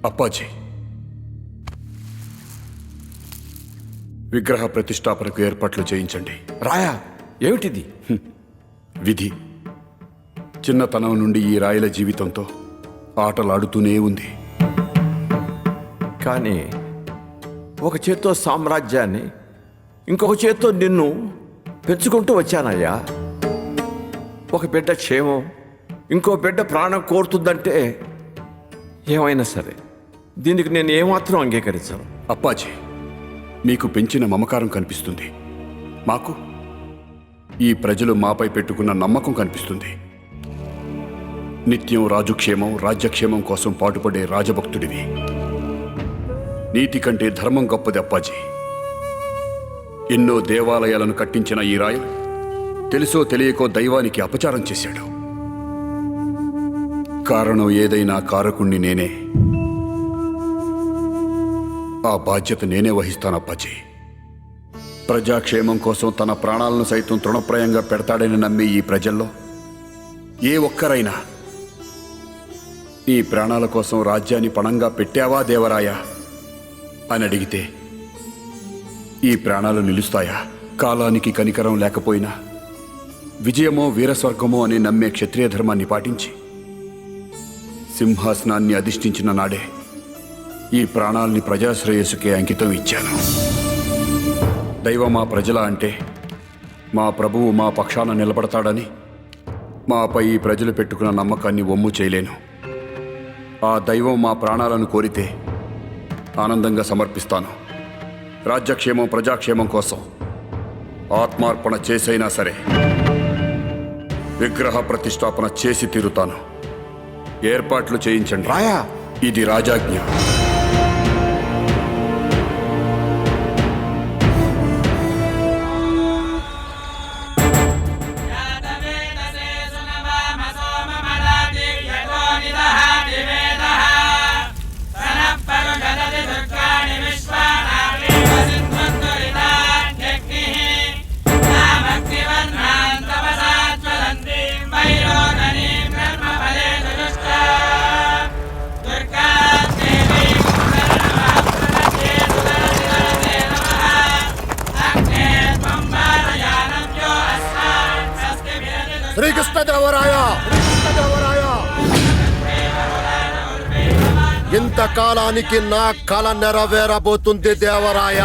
అప్పాజీ, విగ్రహ ప్రతిష్టాపనకు ఏర్పాట్లు చేయించండి. రాయా, ఏమిటిది? విధి చిన్నతనం నుండి ఈ రాయల జీవితంతో ఆటలాడుతూనే ఉంది. కానీ ఒక చేత్తో సామ్రాజ్యాన్ని, ఇంకొక చేత్తో నిన్ను పెంచుకుంటూ వచ్చానయ్యా. ఒక బిడ్డ క్షేమం ఇంకో బిడ్డ ప్రాణం కోరుతుందంటే ఏమైనా సరే దీనికి నేను ఏమాత్రం అంగీకరించను. అప్పాజీ, మీకు పెంచిన మమకారం కనిపిస్తుంది. మాకు ఈ ప్రజలు మాపై పెట్టుకున్న నమ్మకం కనిపిస్తుంది. నిత్యం రాజుక్షేమం, రాజ్యక్షేమం కోసం పాటుపడే రాజభక్తుడివి. నీతి కంటే ధర్మం గొప్పది అప్పాజీ. ఎన్నో దేవాలయాలను కట్టించిన ఈ రాయలు తెలుసో తెలియకో దైవానికి అపచారం చేశాడు. కారణం ఏదైనా కారకుణ్ణి నేనే. ఆ బాధ్యత నేనే వహిస్తాను అప్పాజీ. ప్రజాక్షేమం కోసం తన ప్రాణాలను సైతం తృణప్రాయంగా పెడతాడని నమ్మి ఈ ప్రజల్లో ఏ ఒక్కరైనా నీ ప్రాణాల కోసం రాజ్యాన్ని పణంగా పెట్టావా దేవరాయ అని అడిగితే ఈ ప్రాణాలు నిలుస్తాయా? కాలానికి కనికరం లేకపోయినా విజయమో వీరస్వర్గమో అని నమ్మే క్షత్రియ ధర్మాన్ని పాటించి సింహాసనాన్ని అధిష్ఠించిన నాడే ఈ ప్రాణాల్ని ప్రజాశ్రేయస్సుకే అంకితం ఇచ్చాను. దైవమా ప్రజల అంటే మా ప్రభువు మా పక్షాన నిలబడతాడని మాపై ఈ ప్రజలు పెట్టుకున్న నమ్మకాన్ని వమ్ము చేయలేను. ఆ దైవం మా ప్రాణాలను కోరితే ఆనందంగా సమర్పిస్తాను. రాజ్యక్షేమం, ప్రజాక్షేమం కోసం ఆత్మార్పణ చేసైనా సరే విగ్రహ ప్రతిష్టాపన చేసి తీరుతాను. ఏర్పాట్లు చేయించండి. ఇది రాజాజ్ఞ. శ్రీకృష్ణదేవరాయ, ఇంతకాలానికి నా కళ నెరవేరబోతుంది దేవరాయ.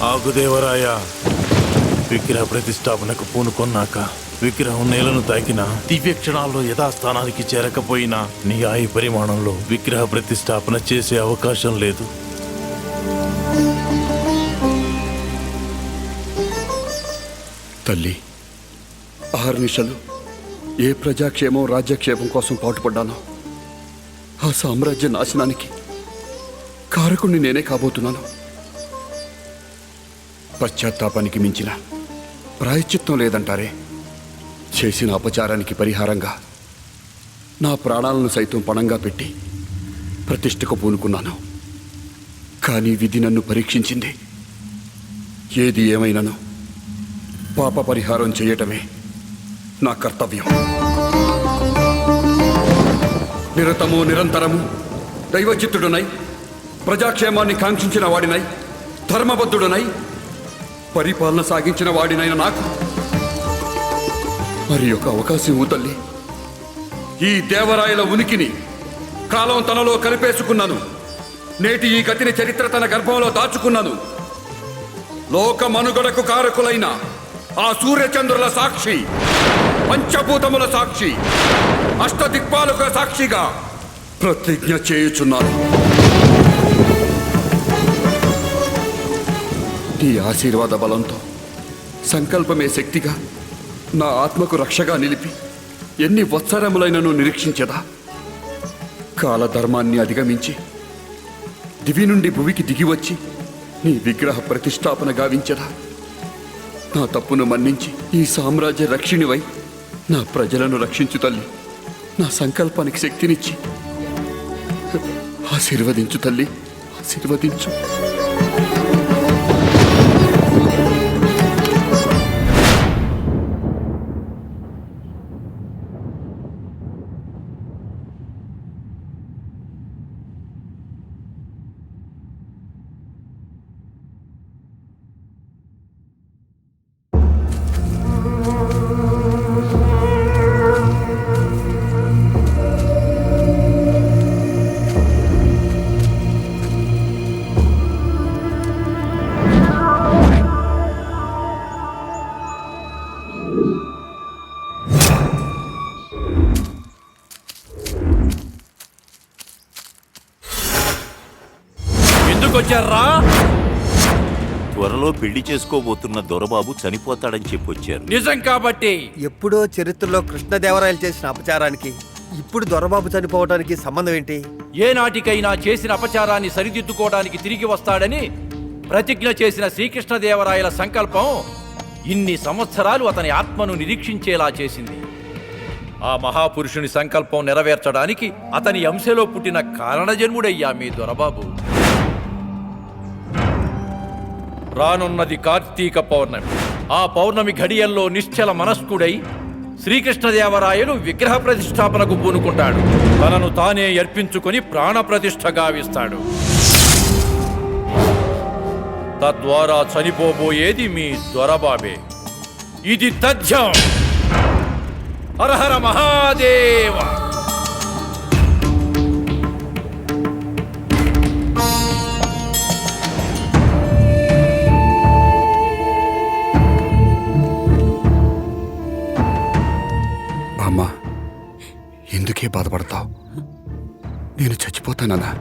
ఆగుదేవరాయ, విగ్రహ ప్రతిష్టాపనకు పూనుకొన్నాక విగ్రహం నేలను తాకిన దివ్య క్షణాల్లో యథాస్థానానికి చేరకపోయినా నీ ఆయు పరిమాణంలో విగ్రహ ప్రతిష్టాపన చేసే అవకాశం లేదు. తల్లి, 6 నిమిషాలు ఏ ప్రజాక్షేమం రాజ్యక్షేమం కోసం పాటుపడ్డానో ఆ సామ్రాజ్య నాశనానికి కారకుణ్ణి నేనే కాబోతున్నాను. పశ్చాత్తాపానికి మించిన ప్రాయశ్చిత్తం లేదంటారే. చేసిన అపచారానికి పరిహారంగా నా ప్రాణాలను సైతం పణంగా పెట్టి ప్రతిష్టకు పూనుకున్నాను. కానీ విధి నన్ను పరీక్షించింది. ఏది ఏమైనాను పాప పరిహారం చేయటమే నా కర్తవ్యం. నిరతము నిరంతరము దైవచిత్తుడునై ప్రజాక్షేమాన్ని కాంక్షించిన వాడినై ధర్మబద్ధుడునై పరిపాలన సాగించిన వాడినైన నాకు మరి ఒక అవకాశం తల్లి. ఈ దేవరాయల ఉనికిని కాలం తనలో కలిపేసుకున్నాను. నేటి ఈ గతిని చరిత్ర తన గర్భంలో దాచుకున్నాను. లోక మనుగడకు కారకులైన ఆ సూర్యచంద్రుల సాక్షి, పంచభూతముల సాక్షి, అష్టదిక్పాలకుల సాక్షిగా ప్రతిజ్ఞ చేయుచున్నాను. నీ ఆశీర్వాద బలంతో సంకల్పమే శక్తిగా నా ఆత్మకు రక్షగా నిలిపి ఎన్ని వత్సరములైనను నిరీక్షించదా. కాలధర్మాన్ని అధిగమించి దివి నుండి భువికి దిగివచ్చి నీ విగ్రహ ప్రతిష్టాపన గావించదా. నా తప్పును మన్నించి ఈ సామ్రాజ్య రక్షిణివై నా ప్రజలను రక్షించు తల్లి. నా సంకల్పానికి శక్తినిచ్చి ఆశీర్వదించు తల్లి, ఆశీర్వదించు. ఎందుకొచ్చారా? త్వరలో పెళ్లి చేసుకోబోతున్న దొరబాబు చనిపోతాడని చెప్పొచ్చారు. నిజం కాబట్టి ఎప్పుడో చరిత్రలో కృష్ణదేవరాయలు చేసిన అపచారానికి ఇప్పుడు దొరబాబు చనిపోవడానికి సంబంధం ఏంటి? ఏనాటికైనా చేసిన అపచారాన్ని సరిదిద్దుకోవడానికి తిరిగి వస్తాడని ప్రతిజ్ఞ చేసిన శ్రీకృష్ణదేవరాయల సంకల్పం ఇన్ని సంవత్సరాలు అతని ఆత్మను నిరీక్షించేలా చేసింది. ఆ మహాపురుషుని సంకల్పం నెరవేర్చడానికి అతని అంశలో పుట్టిన కారణజన్ముడయ్యా మీ దొరబాబు. రానున్నది కార్తీక పౌర్ణమి. ఆ పౌర్ణమి ఘడియల్లో నిశ్చల మనస్కుడై శ్రీకృష్ణదేవరాయలు విగ్రహ ప్రతిష్టాపనకు పూనుకుంటాడు. తనను తానే అర్పించుకొని ప్రాణ ప్రతిష్ఠ గావిస్తాడు. తద్వారా చనిపోబోయేది మీ దొరబాబే. ఇది తథ్యం. హరహర మహాదేవ. అమ్మా, ఎందుకే బాధపడతావు? నేను చచ్చిపోతానన్నా.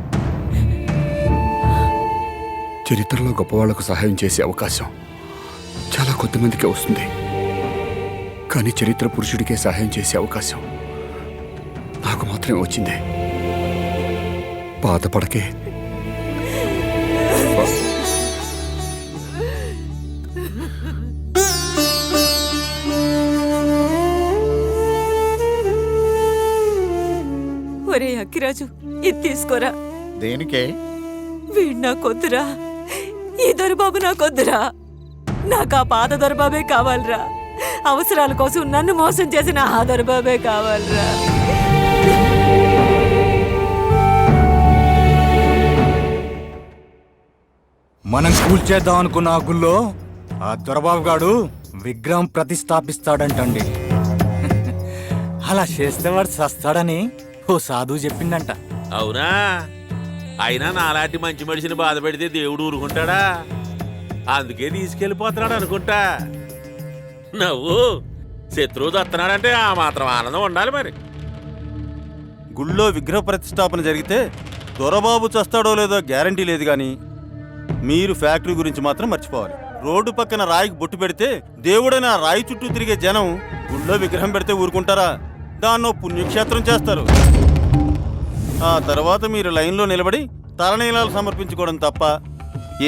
చరిత్రలో గొప్పవాళ్లకు సహాయం చేసే అవకాశం చాలా కొద్దిమందికే వస్తుంది. కానీ చరిత్ర పురుషుడికే సహాయం చేసే అవకాశం నాకు మాత్రమే వచ్చింది. బాధపడకే. ఒరే అక్కిరాజు, ఇది తీసుకోరా. దేనికే? వీడు నాకొద్దురా. ఈ దొరబాబు నాకొద్దురా. నాకు ఆ పాత దొరబాబే కావాలిరా. అవసరాల కోసం నన్ను మోసం చేసిన ఆ దొరబాబే కావాలిరా. మనం కూల్చేద్దాం అనుకున్న ఆ గుళ్ళో ఆ దొరబాబు గాడు విగ్రహం ప్రతిష్టాపిస్తాడంటండి. అలా చేస్తే వాడు సస్తాడని ఓ సాధువు చెప్పిందంట. అవునా? అయినా నాలాంటి మంచి మనిషిని బాధ పెడితే దేవుడు ఊరుకుంటాడా? అందుకే తీసుకెళ్ళిపోతున్నాడు అనుకుంటా. నువ్వు శత్రువు దత్తనాడంటే ఆ మాత్రం ఆనందం ఉండాలి మరి. గుళ్ళో విగ్రహ ప్రతిష్టాపన జరిగితే దొరబాబు చస్తాడో లేదో గ్యారంటీ లేదు కానీ మీరు ఫ్యాక్టరీ గురించి మాత్రం మర్చిపోవాలి. రోడ్డు పక్కన రాయికి బొట్టు పెడితే దేవుడైన ఆ రాయి చుట్టూ తిరిగే జనం గుళ్ళో విగ్రహం పెడితే ఊరుకుంటారా? దాన్నో పుణ్యక్షేత్రం చేస్తారు. ఆ తర్వాత మీరు లైన్లో నిలబడి తలనీలాలు సమర్పించుకోవడం తప్ప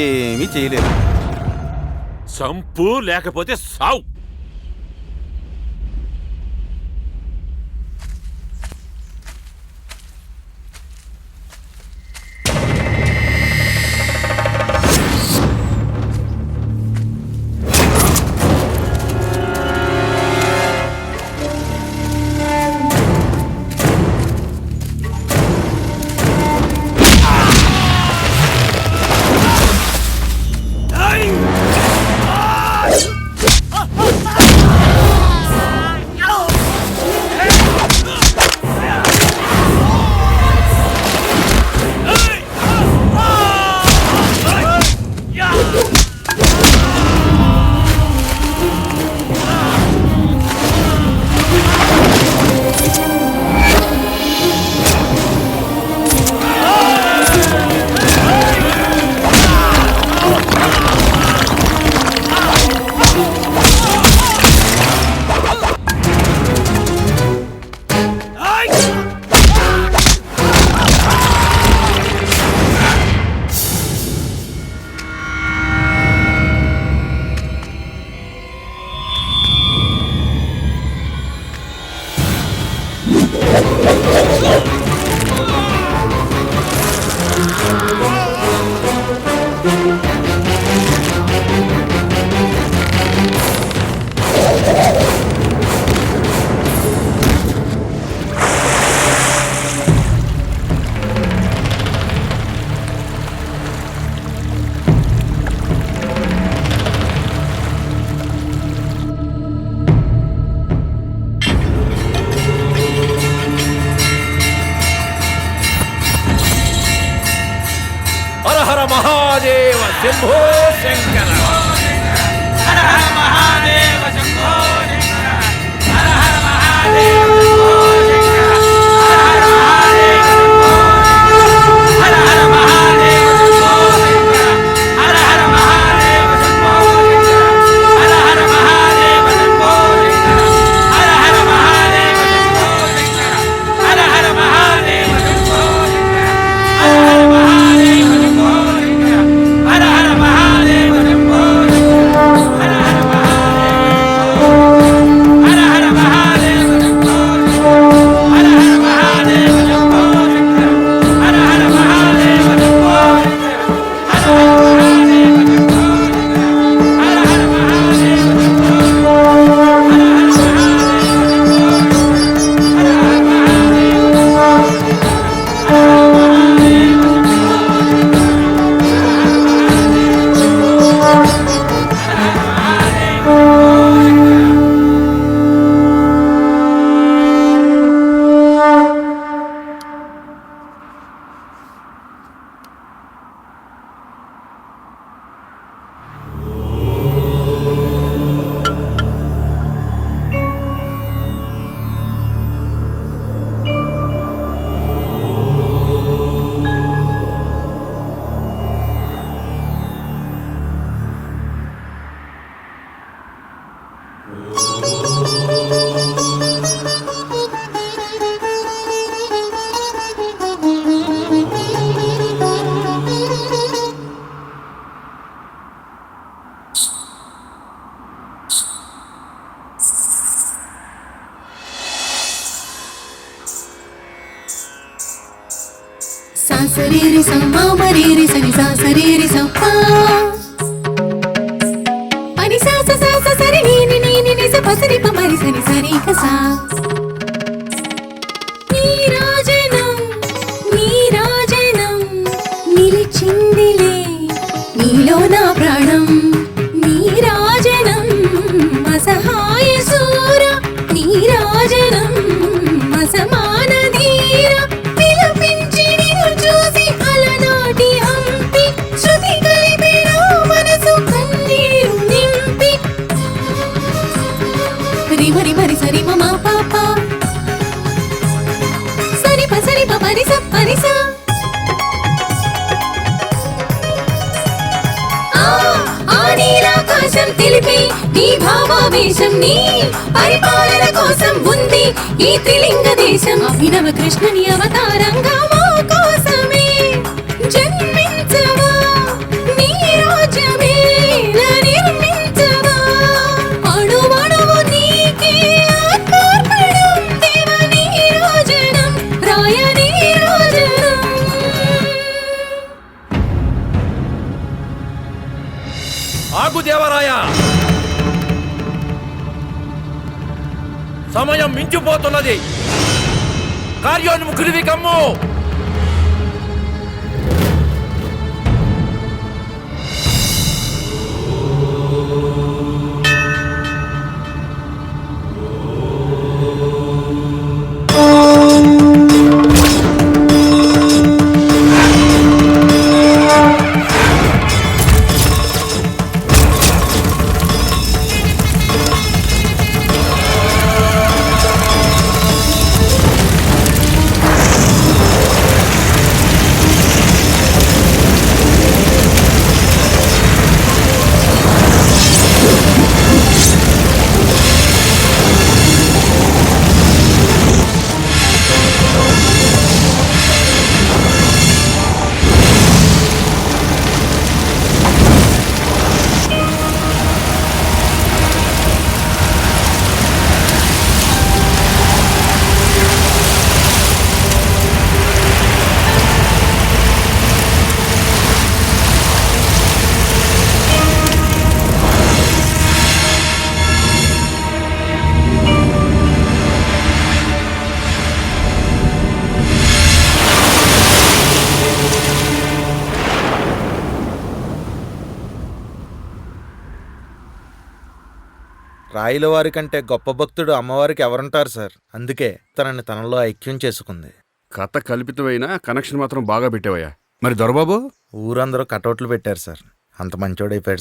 ఏమీ చేయలేరు. సంపు లేకపోతే సావు. మహాదేవ శంభో శంకర. హర హర మహాదేవ శంభో శంకర. హర హర మహాదేవ శంభో శంకర. హర హర మహాదేవ శంభో శంకర. హర హర మహాదేవ శంభో శంకర. హర హర మహాదేవ శంభో శంకర. హర హర మహాదేవ శంభో శంకర. హర హర మహాదేవ శంభో శంకర. హర హర మహాదేవ శంభో శంకర. హర హర మహాదేవ శంభో హర హర మహాదేవ శంభో హర హర హర హర మహాదేవ శంభో హర హర మహాదేవ శంభో హర హర మహాదేవ శంభో హర హర మహాదేవ శంభో హర హర మహాదేవ శంభో సాసరేరి సమ్మా మరేరి సని సాసరేరి సప్పా పని సాస సాస సరి నీని నీని నిస పసరి పమరి సని సరి కసా నీరాజనం నిలిచిందిలే నీలో నా ప్రాణం నీరాజనం అసహాయ సూర నీరాజనం అసమాన ధీర పిలిపించి నిన్ను చూసి అలనాటి హంపి శృతి కలిపెను రి మరి మరి సరి మ మా పా పా సరి ప మరి స పరి స ఆ నీలాకాశం తెలిపి నీ భావావేశం నీ పరిపాలన కోసం ఉంది ఈ త్రిలింగ దేశం అభినవ కృష్ణుని అవతారంగా మా కోసమే జన్మించవా నీ రాజ్యమే నిర్మించవా అణువణువు నీకే అర్పణం దేవ నీరాజనం రాయ నీరాజనం. ఆగు దేవరాయ, సమయం మించిపోతున్నది. కార్యోన్ముఖుడివి కమ్ము. రాయిల వారి కంటే గొప్ప భక్తుడు అమ్మవారికి ఎవరుంటారు సార్? అందుకే తనని తనలో ఐక్యం చేసుకుంది. కథ కల్పితమైన కనెక్షన్ మాత్రం బాగా పెట్టావయ్యా. మరి దొరబాబు? ఊరందరూ కటౌట్లు పెట్టారు సార్. అంత మంచోడైపోయాడు